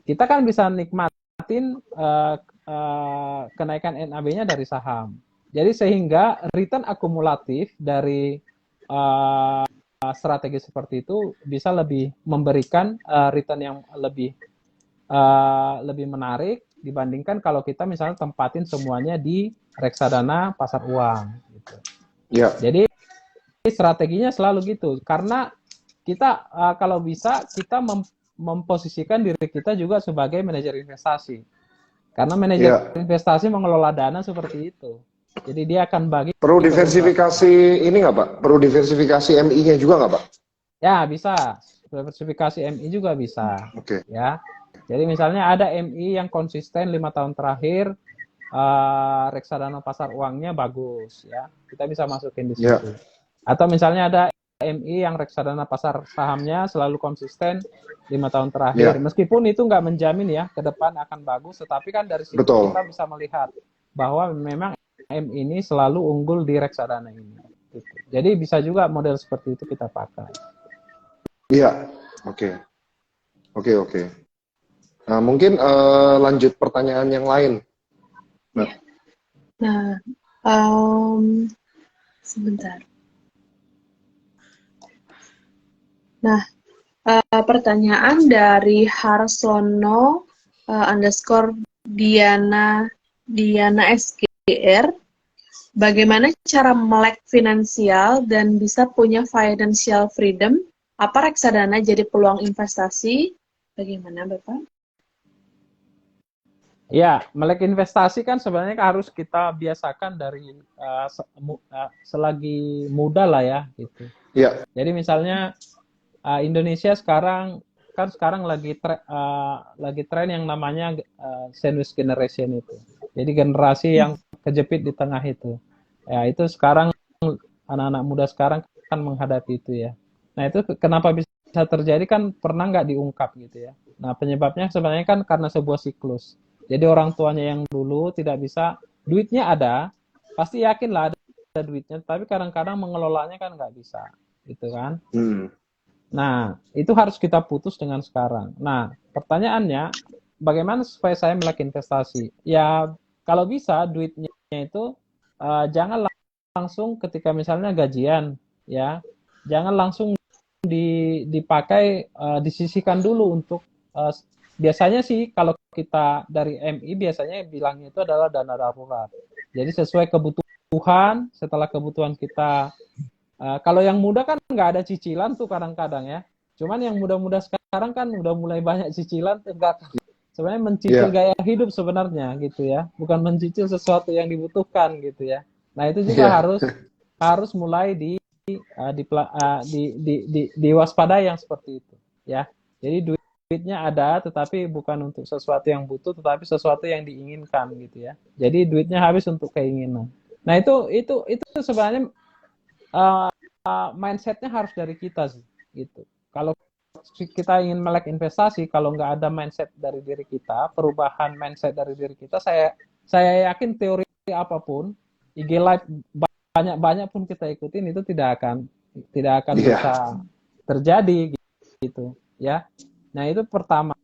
kita kan bisa nikmatin kenaikan NAB-nya dari saham. Jadi sehingga return akumulatif dari strategi seperti itu bisa lebih memberikan return yang lebih menarik dibandingkan kalau kita misalnya tempatin semuanya di reksadana pasar uang. Gitu. ya, Jadi strateginya selalu gitu, karena kita kalau bisa kita memposisikan diri kita juga sebagai manajer investasi. Karena manajer ya. investasi mengelola dana seperti itu. Jadi dia akan bagi Perlu ke beberapa. diversifikasi ini nggak Pak? Perlu diversifikasi MI-nya juga nggak Pak? Ya bisa. Diversifikasi MI juga bisa. Oke. Ya. Jadi misalnya ada MI yang konsisten 5 tahun terakhir, reksadana pasar uangnya bagus, ya kita bisa masukin di Ya, situ. Atau misalnya ada MI yang reksadana pasar sahamnya selalu konsisten 5 tahun terakhir. ya, Meskipun itu nggak menjamin ya ke depan akan bagus, tetapi kan dari situ betul. kita bisa melihat bahwa memang M ini selalu unggul di reksadana ini. Gitu. Jadi bisa juga model seperti itu kita pakai. Iya, oke, oke, oke. Nah, mungkin lanjut pertanyaan yang lain. Nah, Nah, sebentar. Nah, pertanyaan dari Harsono underscore Diana SGR. Bagaimana cara melek finansial dan bisa punya financial freedom? Apa reksadana jadi peluang investasi? Bagaimana, Bapak? Ya, melek investasi kan sebenarnya harus kita biasakan dari selagi muda lah ya, gitu. ya, Jadi misalnya Indonesia sekarang lagi tren yang namanya sandwich generation itu. Jadi generasi yang kejepit di tengah itu. Ya, itu sekarang anak-anak muda sekarang kan menghadapi itu ya. Nah, itu kenapa bisa terjadi kan pernah nggak diungkap gitu ya. Nah, penyebabnya sebenarnya kan karena sebuah siklus. Jadi orang tuanya yang dulu tidak bisa, duitnya ada, pasti yakin lah ada duitnya, tapi kadang-kadang mengelolanya kan nggak bisa, gitu kan. hmm, Nah, itu harus kita putus dengan sekarang. Nah, pertanyaannya, bagaimana supaya saya melek investasi? Ya, kalau bisa duitnya itu jangan langsung ketika misalnya gajian, ya, jangan langsung dipakai, disisihkan dulu untuk biasanya sih kalau kita dari MI biasanya bilangnya itu adalah dana darurat. Jadi sesuai kebutuhan, setelah kebutuhan kita. Kalau yang muda kan nggak ada cicilan tuh kadang-kadang ya. Cuman yang muda-muda sekarang kan udah mulai banyak cicilan, enggak, sebenarnya mencicil ya, gaya hidup sebenarnya gitu ya, bukan mencicil sesuatu yang dibutuhkan gitu ya. Nah itu juga ya, harus mulai diwaspadai yang seperti itu ya. Jadi duit duitnya ada, tetapi bukan untuk sesuatu yang butuh, tetapi sesuatu yang diinginkan gitu ya. Jadi duitnya habis untuk keinginan. Nah itu sebenarnya uh, mindsetnya harus dari kita sih, gitu. Kalau kita ingin melek investasi, kalau nggak ada mindset dari diri kita, perubahan mindset dari diri kita, saya yakin teori apapun, IG Live banyak-banyak pun kita ikutin itu tidak akan bisa terjadi gitu ya. Nah itu pertama.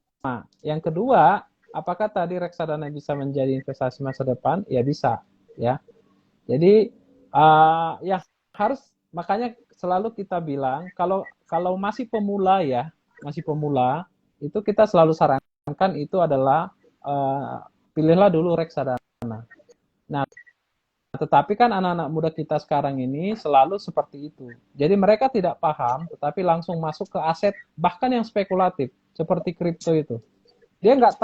Yang kedua, apakah tadi reksadana bisa menjadi investasi masa depan? Ya bisa ya. Jadi ya harus, makanya selalu kita bilang kalau masih pemula itu kita selalu sarankan itu adalah pilihlah dulu reksadana. Nah, tetapi kan anak-anak muda kita sekarang ini selalu seperti itu. Jadi mereka tidak paham, tetapi langsung masuk ke aset bahkan yang spekulatif seperti kripto itu. Dia nggak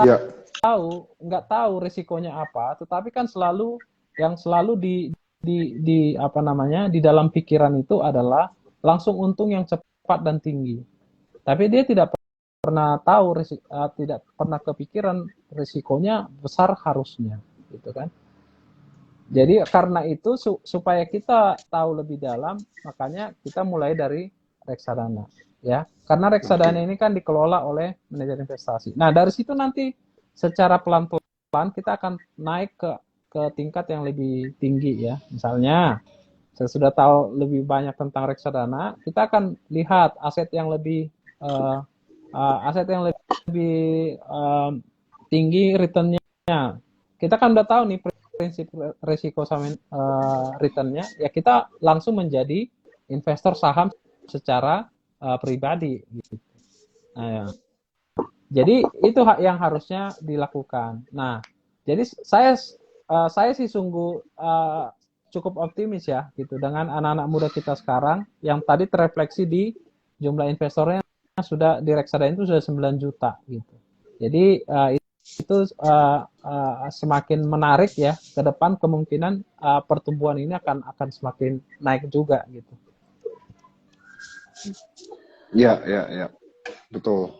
tahu risikonya apa, tetapi kan selalu di dalam pikiran itu adalah langsung untung yang cepat dan tinggi. Tapi dia tidak pernah tahu tidak pernah kepikiran risikonya besar harusnya, gitu kan. Jadi karena itu supaya kita tahu lebih dalam, makanya kita mulai dari reksadana, ya. Karena reksadana ini kan dikelola oleh manajer investasi. Nah, dari situ nanti secara pelan-pelan kita akan naik ke tingkat yang lebih tinggi ya. Misalnya, saya sudah tahu lebih banyak tentang reksadana, kita akan lihat aset yang lebih tinggi returnnya. Kita kan udah tahu nih prinsip risiko sama returnnya, ya kita langsung menjadi investor saham secara pribadi gitu. Nah, ya. Jadi itu yang harusnya dilakukan. Nah, jadi saya sih sungguh cukup optimis ya gitu dengan anak-anak muda kita sekarang yang tadi terefleksi di jumlah investornya sudah di reksadana itu sudah 9 juta gitu. Jadi itu semakin menarik ya ke depan, kemungkinan pertumbuhan ini akan semakin naik juga gitu. Ya, betul.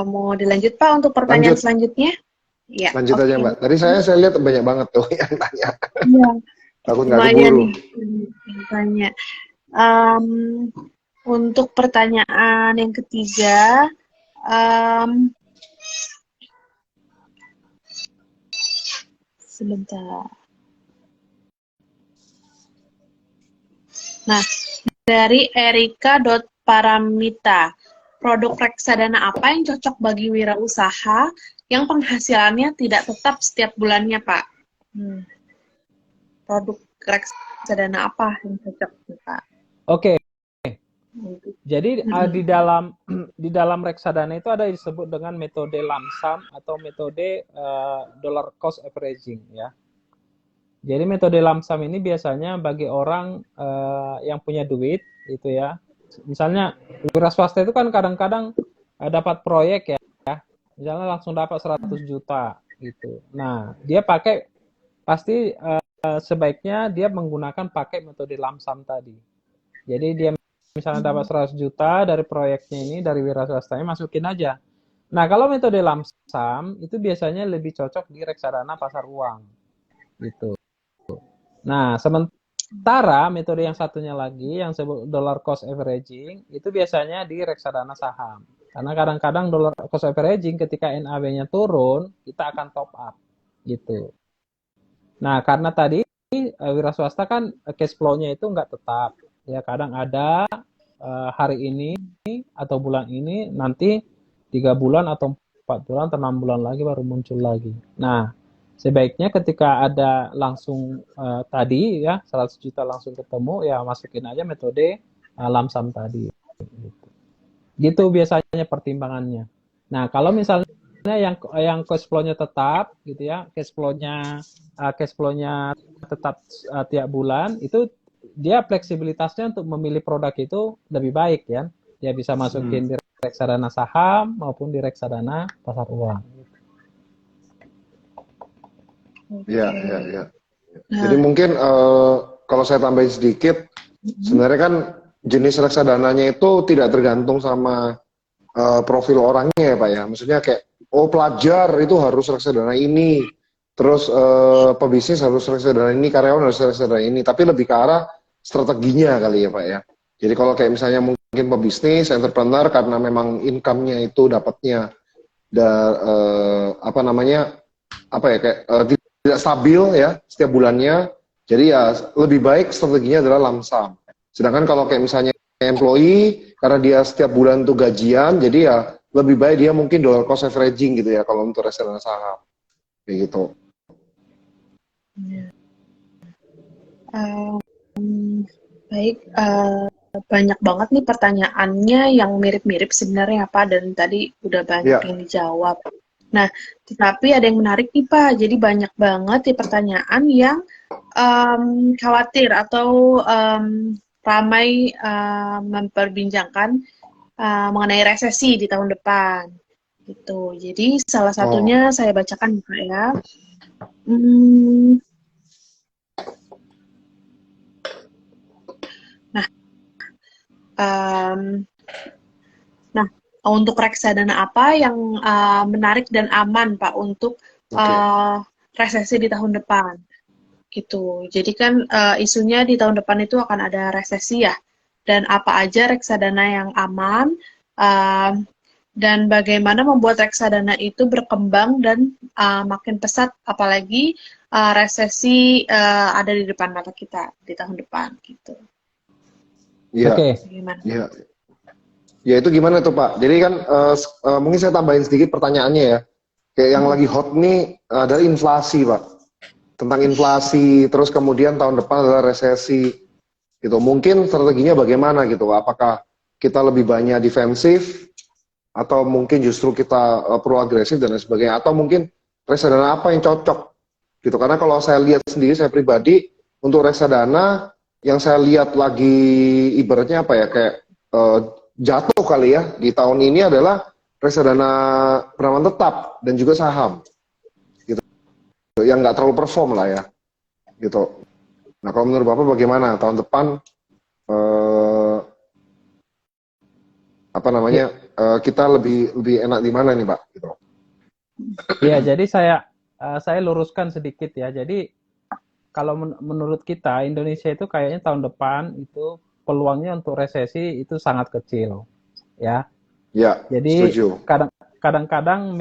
Mau dilanjut Pak untuk pertanyaan selanjutnya? Ya, lanjut aja Mbak. Tadi saya lihat banyak banget tuh yang tanya. Iya. Takut nggak keburu. Tanya. Untuk pertanyaan yang ketiga, sebentar. Nah, dari Erika.Paramita, produk reksadana apa yang cocok bagi wirausaha yang penghasilannya tidak tetap setiap bulannya, Pak? Produk reksadana apa yang cocok, Pak? Oke. Jadi di dalam reksadana itu ada disebut dengan metode lump sum atau metode dollar cost averaging ya. Jadi metode lump sum ini biasanya bagi orang yang punya duit itu ya. Misalnya wira swasta itu kan kadang-kadang dapat proyek ya. Misalnya langsung dapat 100 juta gitu. Nah, dia pasti sebaiknya dia menggunakan pakai metode lump sum tadi. Jadi dia misalnya dapat 100 juta dari proyeknya ini, dari wira swastanya, masukin aja. Nah, kalau metode lump sum itu biasanya lebih cocok di reksadana pasar uang gitu. Nah, sementara metode yang satunya lagi yang disebut dollar cost averaging itu biasanya di reksadana saham. Karena kadang-kadang dollar cost averaging ketika NAV-nya turun, kita akan top up gitu. Nah, karena tadi wira swasta kan cash flow-nya itu nggak tetap. Ya, kadang ada hari ini atau bulan ini, nanti 3 bulan atau 4 bulan atau 6 bulan lagi baru muncul lagi. Nah, sebaiknya ketika ada langsung tadi ya 100 juta langsung ketemu, ya masukin aja metode lump sum tadi. Gitu biasanya pertimbangannya. Nah, kalau misalnya yang cash flow-nya tetap gitu ya, cash flow-nya tetap tiap bulan, itu dia fleksibilitasnya untuk memilih produk itu lebih baik ya. Dia bisa masukin di reksadana saham maupun di reksadana pasar uang. Ya. Jadi mungkin kalau saya tambahin sedikit, sebenarnya kan jenis reksadananya itu tidak tergantung sama profil orangnya ya Pak ya. Maksudnya kayak, oh pelajar itu harus reksadana ini, terus pebisnis harus reksadana ini, karyawan harus reksadana ini, tapi lebih ke arah strateginya kali ya Pak ya. Jadi kalau kayak misalnya mungkin pebisnis, entrepreneur karena memang income-nya itu dapatnya apa namanya, apa ya, kayak tidak stabil ya setiap bulannya, jadi ya lebih baik strateginya adalah lump sum. Sedangkan kalau kayak misalnya employee, karena dia setiap bulan tuh gajian, jadi ya lebih baik dia mungkin dollar cost averaging gitu ya kalau untuk reksadana saham kayak gitu. Baik, banyak banget nih pertanyaannya yang mirip-mirip sebenarnya Pak, dan tadi udah banyak yang dijawab. Nah, tetapi ada yang menarik nih Pak, jadi banyak banget nih pertanyaan yang khawatir atau ramai memperbincangkan mengenai resesi di tahun depan. Gitu. Jadi salah satunya saya bacakan Pak ya. Nah, untuk reksadana apa yang menarik dan aman Pak untuk resesi di tahun depan? Gitu. Jadi kan isunya di tahun depan itu akan ada resesi ya. Dan apa aja reksadana yang aman, dan bagaimana membuat reksadana itu berkembang dan makin pesat, apalagi resesi ada di depan mata kita di tahun depan gitu. Iya. Oke. Iya. Ya itu gimana tuh Pak? Jadi kan mungkin saya tambahin sedikit pertanyaannya ya. Kayak yang lagi hot nih adalah inflasi Pak. Tentang inflasi, terus kemudian tahun depan adalah resesi. Gitu. Mungkin strateginya bagaimana gitu? Apakah kita lebih banyak defensif atau mungkin justru kita perlu agresif dan lain sebagainya, atau mungkin reksadana apa yang cocok gitu? Karena kalau saya lihat sendiri, saya pribadi untuk reksadana yang saya lihat lagi ibaratnya apa ya, kayak jatuh kali ya di tahun ini adalah reksadana penanaman tetap dan juga saham gitu, yang nggak terlalu perform lah ya gitu. Nah kalau menurut Bapak bagaimana tahun depan apa namanya kita lebih enak di mana nih Pak? Gitu. Ya, jadi saya luruskan sedikit ya. Jadi kalau menurut kita Indonesia itu kayaknya tahun depan itu peluangnya untuk resesi itu sangat kecil, ya. Ya. Jadi setuju. kadang-kadang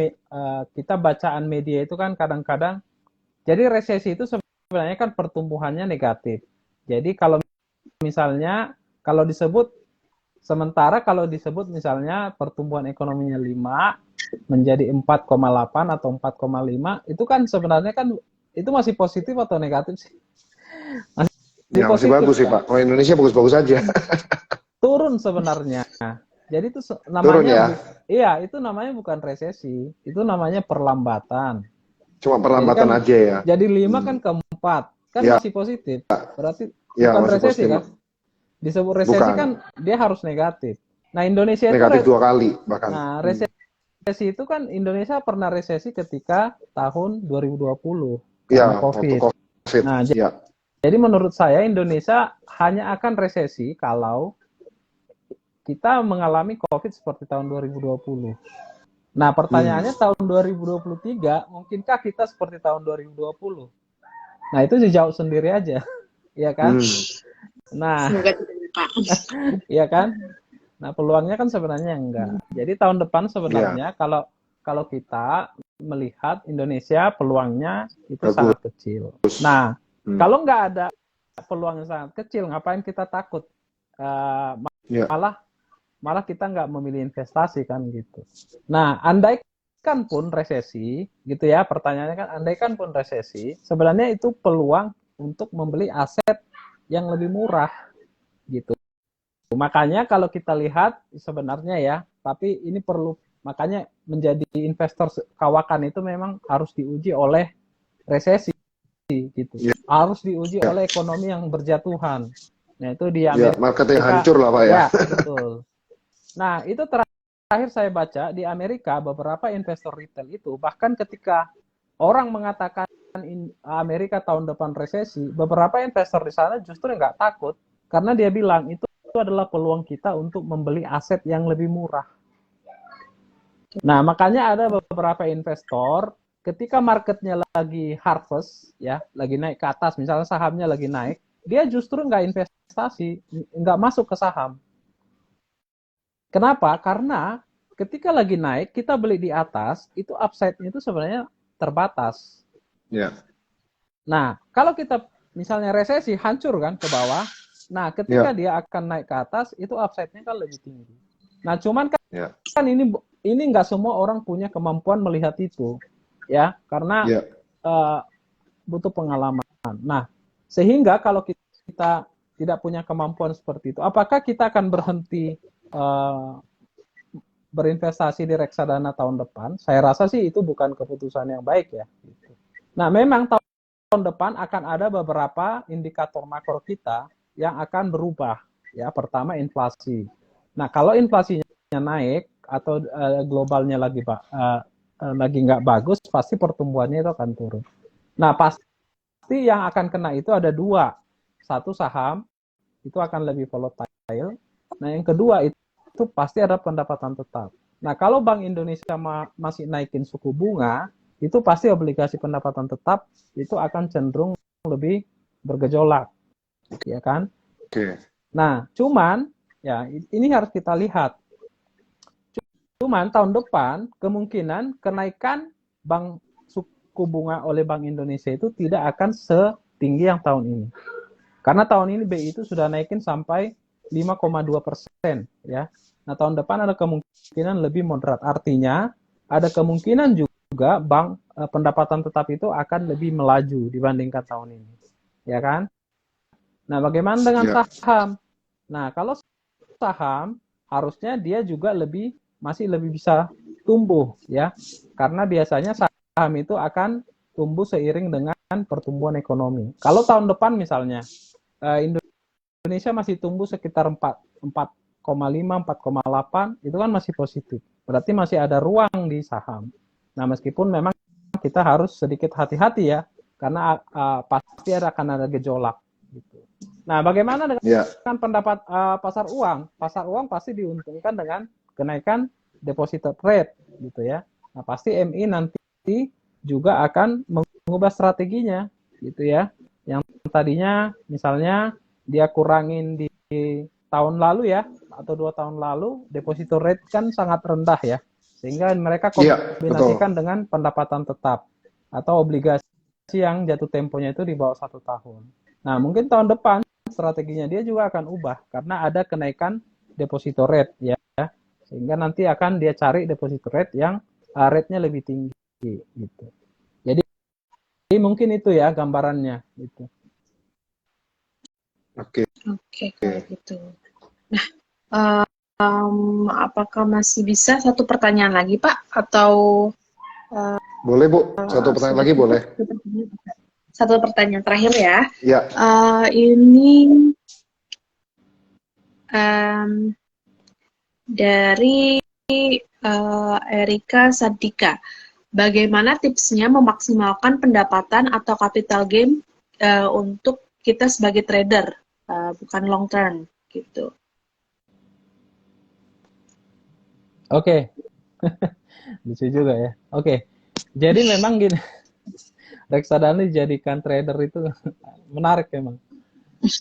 kita bacaan media itu kan kadang-kadang, jadi resesi itu sebenarnya kan pertumbuhannya negatif. Jadi kalau misalnya kalau disebut misalnya pertumbuhan ekonominya 5 menjadi 4,8 atau 4,5, itu kan sebenarnya kan itu masih positif atau negatif sih? Ya, masih bagus sih Pak. Kalau Indonesia bagus-bagus aja. Turun sebenarnya. Jadi itu namanya turun ya? Iya, itu namanya bukan resesi, itu namanya perlambatan. Cuma perlambatan kan, aja ya. Jadi 5 kan ke 4, kan ya. masih positif. Berarti ya, bukan resesi positif. kan? Disebut resesi kan dia harus negatif. Nah, Indonesia negatif itu 2 kali bahkan. Nah, resesi itu kan Indonesia pernah resesi ketika tahun 2020 karena COVID. Nah, jadi menurut saya Indonesia hanya akan resesi kalau kita mengalami COVID seperti tahun 2020. Nah, pertanyaannya tahun 2023, mungkinkah kita seperti tahun 2020? Nah, itu dijawab sendiri aja. Iya kan? Nah, iya kan? Nah, peluangnya kan sebenarnya enggak. Jadi tahun depan sebenarnya kalau kita melihat Indonesia peluangnya itu sangat kecil. Nah, kalau nggak ada peluangnya sangat kecil, ngapain kita takut? Malah kita nggak memilih investasi kan gitu. Nah, andaikan pun resesi, gitu ya, pertanyaannya kan, andaikan pun resesi, sebenarnya itu peluang untuk membeli aset yang lebih murah, gitu. Makanya kalau kita lihat sebenarnya ya, tapi ini perlu, makanya menjadi investor kawakan itu memang harus diuji oleh resesi, gitu. Harus diuji oleh ekonomi yang berjatuhan. Nah, itu di Amerika. Market yang hancur lah Pak ya. Ya, betul. Nah, itu terakhir saya baca di Amerika, beberapa investor retail itu, bahkan ketika orang mengatakan Amerika tahun depan resesi, beberapa investor di sana justru nggak takut, karena dia bilang itu adalah peluang kita untuk membeli aset yang lebih murah. Nah, makanya ada beberapa investor ketika marketnya lagi harvest, ya, lagi naik ke atas, misalnya sahamnya lagi naik, dia justru nggak investasi, nggak masuk ke saham. Kenapa? Karena ketika lagi naik, kita beli di atas, itu upside-nya itu sebenarnya terbatas. Ya. Nah, kalau kita misalnya resesi, hancur kan ke bawah, nah ketika dia akan naik ke atas, itu upside-nya kan lebih tinggi. Nah, cuman kan ini nggak semua orang punya kemampuan melihat itu, ya, karena butuh pengalaman. Nah, sehingga kalau kita tidak punya kemampuan seperti itu, apakah kita akan berhenti berinvestasi di reksadana tahun depan? Saya rasa sih itu bukan keputusan yang baik ya. Nah, memang tahun depan akan ada beberapa indikator makro kita yang akan berubah. Ya, pertama inflasi. Nah, kalau inflasinya naik atau globalnya lagi nggak bagus, pasti pertumbuhannya itu akan turun. Nah, pasti yang akan kena itu ada dua. Satu, saham itu akan lebih volatile. Nah, yang kedua itu pasti ada pendapatan tetap. Nah, kalau Bank Indonesia masih naikin suku bunga, itu pasti obligasi pendapatan tetap itu akan cenderung lebih bergejolak, ya kan? Nah, cuman ya ini harus kita lihat. Cuman tahun depan kemungkinan kenaikan suku bunga oleh Bank Indonesia itu tidak akan setinggi yang tahun ini. Karena tahun ini BI itu sudah naikin sampai 5,2%, ya. Nah, tahun depan ada kemungkinan lebih moderat. Artinya ada kemungkinan juga pendapatan tetap itu akan lebih melaju dibandingkan tahun ini, ya kan? Nah, bagaimana dengan saham? Nah, kalau saham harusnya dia juga masih lebih bisa tumbuh, ya, karena biasanya saham itu akan tumbuh seiring dengan pertumbuhan ekonomi. Kalau tahun depan misalnya Indonesia masih tumbuh sekitar 4,5, 4,8, itu kan masih positif. Berarti masih ada ruang di saham. Nah, meskipun memang kita harus sedikit hati-hati ya, karena pasti akan ada gejolak. Gitu. Nah, bagaimana dengan pendapat pasar uang? Pasar uang pasti diuntungkan dengan kenaikan deposit rate, gitu ya. Nah, pasti MI nanti juga akan mengubah strateginya, gitu ya. Yang tadinya misalnya dia kurangin di tahun lalu ya, atau 2 tahun lalu, deposito rate kan sangat rendah ya, sehingga mereka kombinasikan dengan pendapatan tetap atau obligasi yang jatuh temponya itu di bawah 1 tahun. Nah, mungkin tahun depan strateginya dia juga akan ubah karena ada kenaikan deposito rate ya, sehingga nanti akan dia cari deposito rate yang rate-nya lebih tinggi gitu. Jadi mungkin itu ya gambarannya gitu. Oke, kalau gitu. Nah, apakah masih bisa satu pertanyaan lagi, Pak? Atau boleh, Bu. Satu pertanyaan lagi boleh. Satu pertanyaan terakhir ya. Iya. Ini dari Erika Sadika. Bagaimana tipsnya memaksimalkan pendapatan atau capital gain untuk kita sebagai trader, bukan long term, gitu. Oke. Lucu juga ya. Oke. Jadi memang gini, reksadana dijadikan trader itu menarik memang.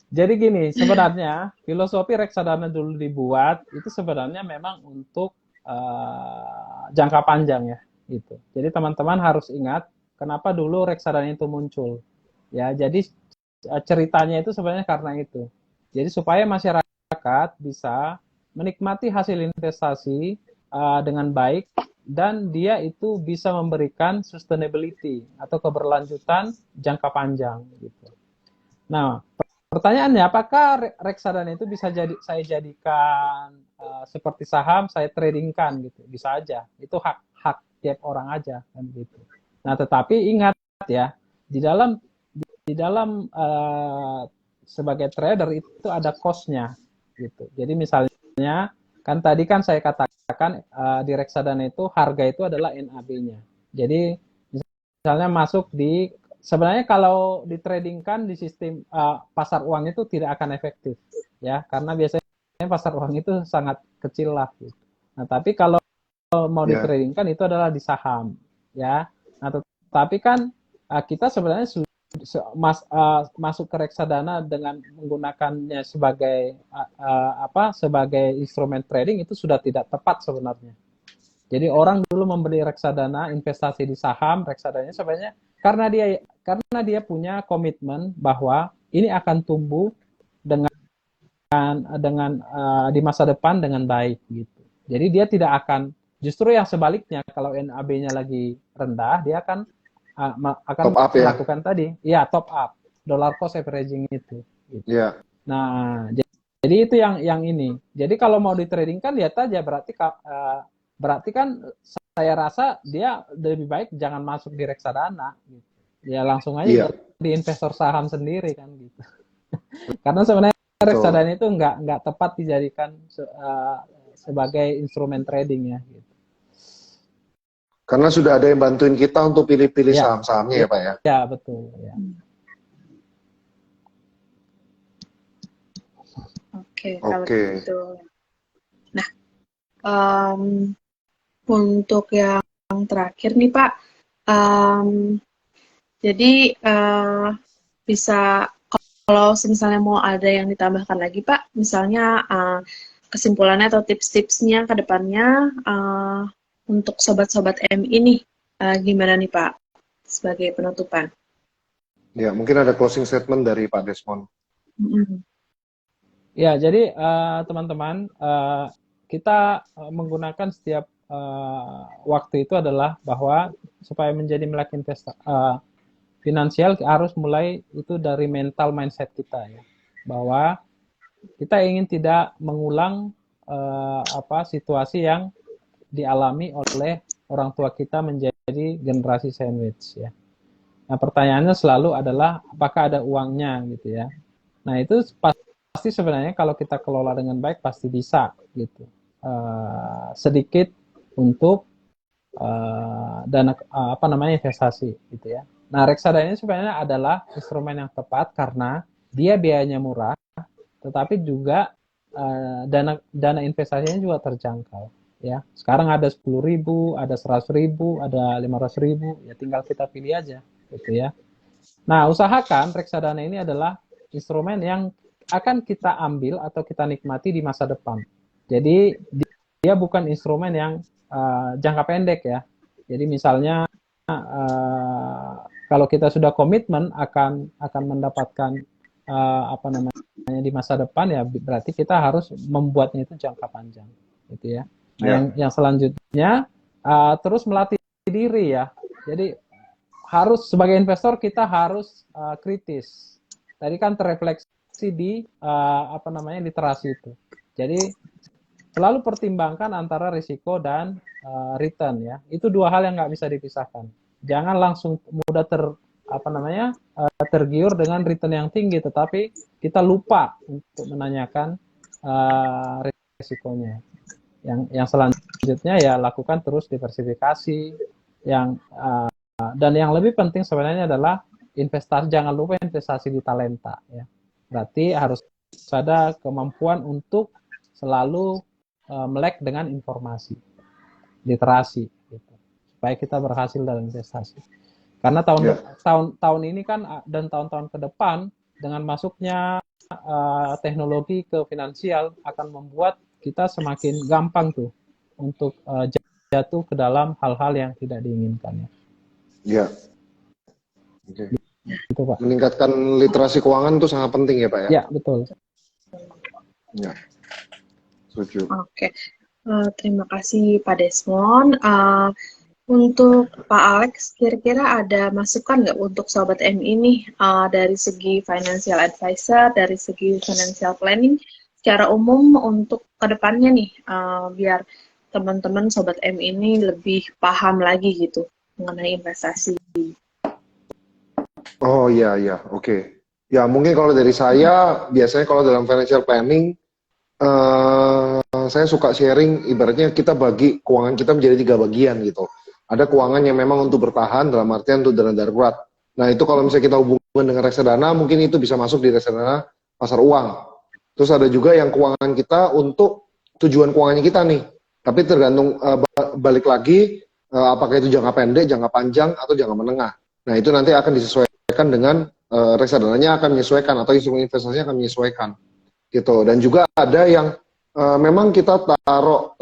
Jadi gini, sebenarnya filosofi reksadana dulu dibuat itu sebenarnya memang untuk jangka panjang ya, gitu. Jadi teman-teman harus ingat kenapa dulu reksadana itu muncul. Ya, jadi ceritanya itu sebenarnya karena itu. Jadi supaya masyarakat bisa menikmati hasil investasi dengan baik dan dia itu bisa memberikan sustainability atau keberlanjutan jangka panjang gitu. Nah, pertanyaannya apakah reksadana itu bisa saya jadikan seperti saham, saya tradingkan gitu? Bisa aja. Itu hak tiap orang aja kan gitu. Nah, tetapi ingat ya, di dalam sebagai trader itu ada cost-nya gitu. Jadi misalnya kan tadi kan saya katakan di reksadana itu harga itu adalah NAB-nya. Jadi misalnya masuk sebenarnya kalau ditradingkan di sistem pasar uang itu tidak akan efektif ya, karena biasanya pasar uang itu sangat kecil lah gitu. Nah, tapi kalau mau di Ya. trading kan itu adalah di saham ya. Nah, tapi kan kita sebenarnya masuk ke reksadana dengan menggunakannya sebagai sebagai instrumen trading itu sudah tidak tepat sebenarnya. Jadi orang dulu membeli reksadana, investasi di saham, reksadananya sebenarnya karena dia punya komitmen bahwa ini akan tumbuh dengan di masa depan dengan baik gitu. Jadi dia tidak akan, justru yang sebaliknya, kalau NAB-nya lagi rendah, dia akan Top up ya. melakukan tadi, ya top up, dollar cost averaging itu. Gitu. Ya. Nah, jadi itu yang ini. Jadi kalau mau di trading kan lihat aja, berarti kan saya rasa dia lebih baik jangan masuk di reksadana. Gitu. Ya langsung aja di investor saham sendiri kan gitu. Karena sebenarnya reksadana itu nggak tepat dijadikan sebagai instrumen trading ya. Gitu. Karena sudah ada yang bantuin kita untuk pilih-pilih saham-sahamnya ya Pak ya? Ya, betul. Ya. Oke, kalau gitu. Nah, untuk yang terakhir nih Pak, jadi bisa kalau misalnya mau ada yang ditambahkan lagi Pak, misalnya kesimpulannya atau tips-tipsnya ke depannya untuk sobat-sobat M ini gimana nih Pak sebagai penutupan? Ya, mungkin ada closing statement dari Pak Desmond. Ya, jadi teman-teman, kita menggunakan setiap waktu itu adalah bahwa supaya menjadi melek finansial harus mulai itu dari mental mindset kita ya, bahwa kita ingin tidak mengulang situasi yang dialami oleh orang tua kita menjadi generasi sandwich ya. Nah, pertanyaannya selalu adalah apakah ada uangnya gitu ya. Nah, itu pasti sebenarnya kalau kita kelola dengan baik pasti bisa gitu. Sedikit untuk dana investasi gitu ya. Nah, reksadana ini sebenarnya adalah instrumen yang tepat karena dia biayanya murah, tetapi juga dana investasinya juga terjangkau. Ya, sekarang ada 10.000, ada 100.000, ada 500.000, ya tinggal kita pilih aja, gitu ya. Nah, usahakan reksadana ini adalah instrumen yang akan kita ambil atau kita nikmati di masa depan. Jadi dia bukan instrumen yang jangka pendek ya. Jadi misalnya kalau kita sudah komitmen akan mendapatkan di masa depan ya berarti kita harus membuatnya itu jangka panjang, gitu ya. Nah, yang selanjutnya terus melatih diri ya. Jadi harus sebagai investor kita harus kritis. Tadi kan terrefleksi di literasi itu. Jadi selalu pertimbangkan antara risiko dan return ya. Itu dua hal yang nggak bisa dipisahkan. Jangan langsung mudah tergiur dengan return yang tinggi, tetapi kita lupa untuk menanyakan risikonya. Yang selanjutnya ya lakukan terus diversifikasi. Dan yang lebih penting sebenarnya adalah investasi. Jangan lupa investasi di talenta ya. Berarti harus ada kemampuan untuk selalu melek dengan informasi, literasi, gitu, supaya kita berhasil dalam investasi. Karena tahun ini kan dan tahun-tahun ke depan dengan masuknya teknologi ke finansial akan membuat kita semakin gampang tuh untuk jatuh ke dalam hal-hal yang tidak diinginkan ya. Ya. Oke. Gitu, Pak. Meningkatkan literasi keuangan itu sangat penting ya Pak ya? Ya, betul. Ya. Setuju. Oke. Terima kasih Pak Desmond. Untuk Pak Alex, kira-kira ada masukan nggak untuk Sobat M ini dari segi financial advisor, dari segi financial planning, secara umum untuk kedepannya nih, biar teman-teman Sobat M ini lebih paham lagi gitu mengenai investasi. Oh iya, oke. Ya mungkin kalau dari saya, biasanya kalau dalam financial planning, saya suka sharing, ibaratnya kita bagi keuangan kita menjadi 3 bagian gitu. Ada keuangan yang memang untuk bertahan, dalam artian untuk dana darurat. Nah itu kalau misalnya kita hubungkan dengan reksadana, mungkin itu bisa masuk di reksadana pasar uang. Terus ada juga yang keuangan kita untuk tujuan keuangannya kita nih. Tapi tergantung balik lagi apakah itu jangka pendek, jangka panjang, atau jangka menengah. Nah itu nanti akan disesuaikan dengan reksadananya akan menyesuaikan atau instrumen investasinya akan menyesuaikan gitu. Dan juga ada yang memang kita taruh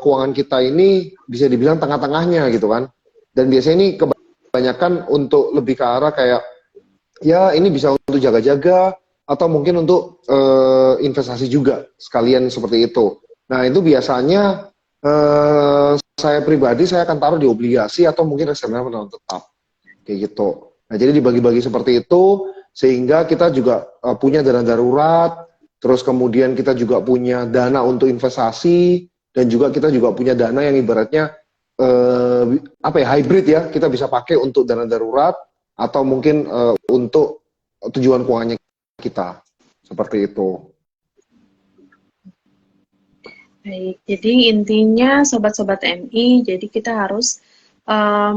keuangan kita ini bisa dibilang tengah-tengahnya gitu kan. Dan biasanya ini kebanyakan untuk lebih ke arah kayak ya ini bisa untuk jaga-jaga atau mungkin untuk investasi juga sekalian seperti itu. Nah itu biasanya saya pribadi saya akan taruh di obligasi atau mungkin reksadana penahan tetap kayak gitu. Nah jadi dibagi-bagi seperti itu sehingga kita juga punya dana darurat, terus kemudian kita juga punya dana untuk investasi dan juga kita juga punya dana yang ibaratnya apa ya hybrid ya, kita bisa pakai untuk dana darurat atau mungkin untuk tujuan keuangannya kita seperti itu. Baik, jadi intinya sobat-sobat MI, jadi kita harus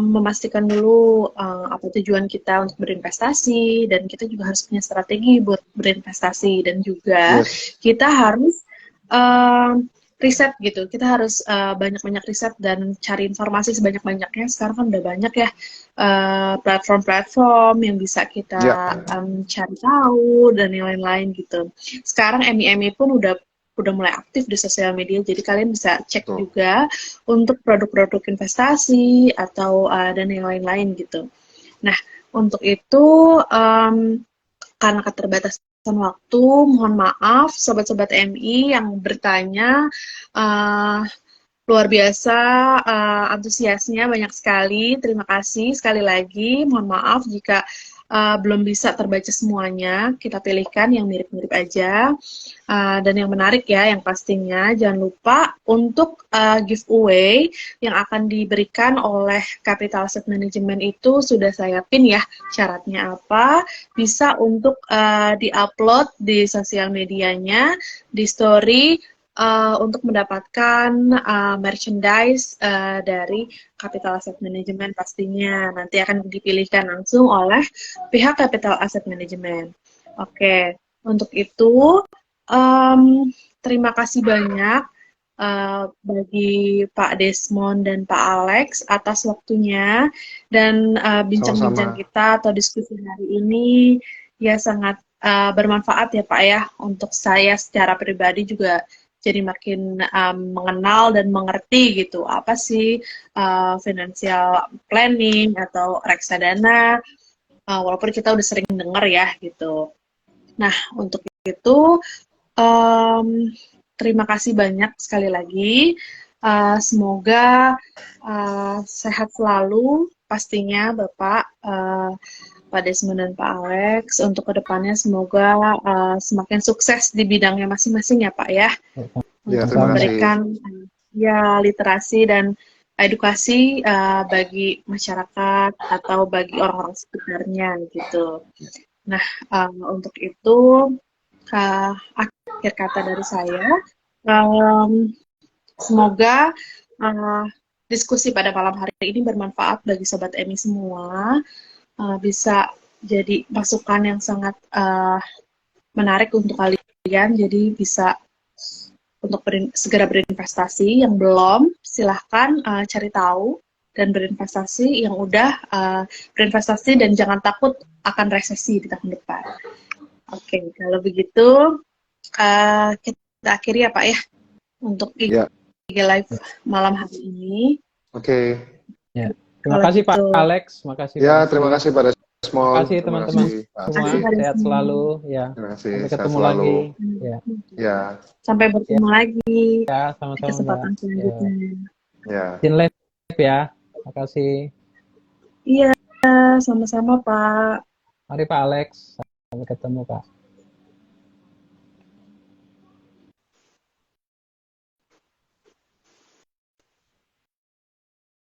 memastikan dulu apa tujuan kita untuk berinvestasi dan kita juga harus punya strategi buat berinvestasi dan juga kita harus riset gitu. Kita harus banyak-banyak riset dan cari informasi sebanyak-banyaknya. Sekarang kan udah banyak ya platform-platform yang bisa kita cari tahu dan yang lain-lain gitu. Sekarang MI-MI pun udah mulai aktif di sosial media, jadi kalian bisa cek juga untuk produk-produk investasi atau dan yang lain-lain gitu. Nah, untuk itu karena keterbatasan waktu, mohon maaf sobat-sobat MI yang bertanya, luar biasa antusiasnya banyak sekali. Terima kasih sekali lagi. Mohon maaf jika belum bisa terbaca semuanya. Kita pilihkan yang mirip-mirip aja. Dan yang menarik ya, yang pastinya jangan lupa untuk giveaway yang akan diberikan oleh Capital Asset Management itu sudah saya pin ya. Syaratnya apa? Bisa untuk di-upload di sosial medianya, di story, untuk mendapatkan merchandise dari Capital Asset Management pastinya. Nanti akan dipilihkan langsung oleh pihak Capital Asset Management. Oke, untuk itu terima kasih banyak bagi Pak Desmond dan Pak Alex atas waktunya dan bincang-bincang kita atau diskusi hari ini ya sangat bermanfaat ya Pak ya, untuk saya secara pribadi juga jadi makin mengenal dan mengerti gitu apa sih financial planning atau reksadana, walaupun kita udah sering dengar ya gitu. Nah untuk itu terima kasih banyak sekali lagi. Semoga sehat selalu pastinya Bapak, Pak Desmond dan Pak Alex. Untuk kedepannya semoga semakin sukses di bidangnya masing-masing ya Pak ya. Untuk memberikan ya literasi dan edukasi bagi masyarakat atau bagi orang-orang sekitarnya gitu. Nah untuk itu akhir kata dari saya, semoga diskusi pada malam hari ini bermanfaat bagi Sobat Emi semua, bisa jadi masukan yang sangat menarik untuk kalian, jadi bisa untuk segera berinvestasi. Yang belum, silahkan cari tahu dan berinvestasi. Yang udah, berinvestasi dan jangan takut akan resesi di tahun depan. Oke, kalau begitu kita akhiri ya Pak ya untuk IG Live malam hari ini. Oke. Ya. Terima kasih Pak Alex, makasih. Ya, terima kasih Pak Desmond. Terima kasih teman-teman semua, sehat selalu. Ya. Terima kasih. Sampai ketemu lagi. Ya. Sampai bertemu lagi. Ya, sama-sama. Kesempatan selanjutnya. Ya. Live ya. Terima kasih. Iya, sama-sama Pak. Mari Pak Alex. Sampai ketemu Pak.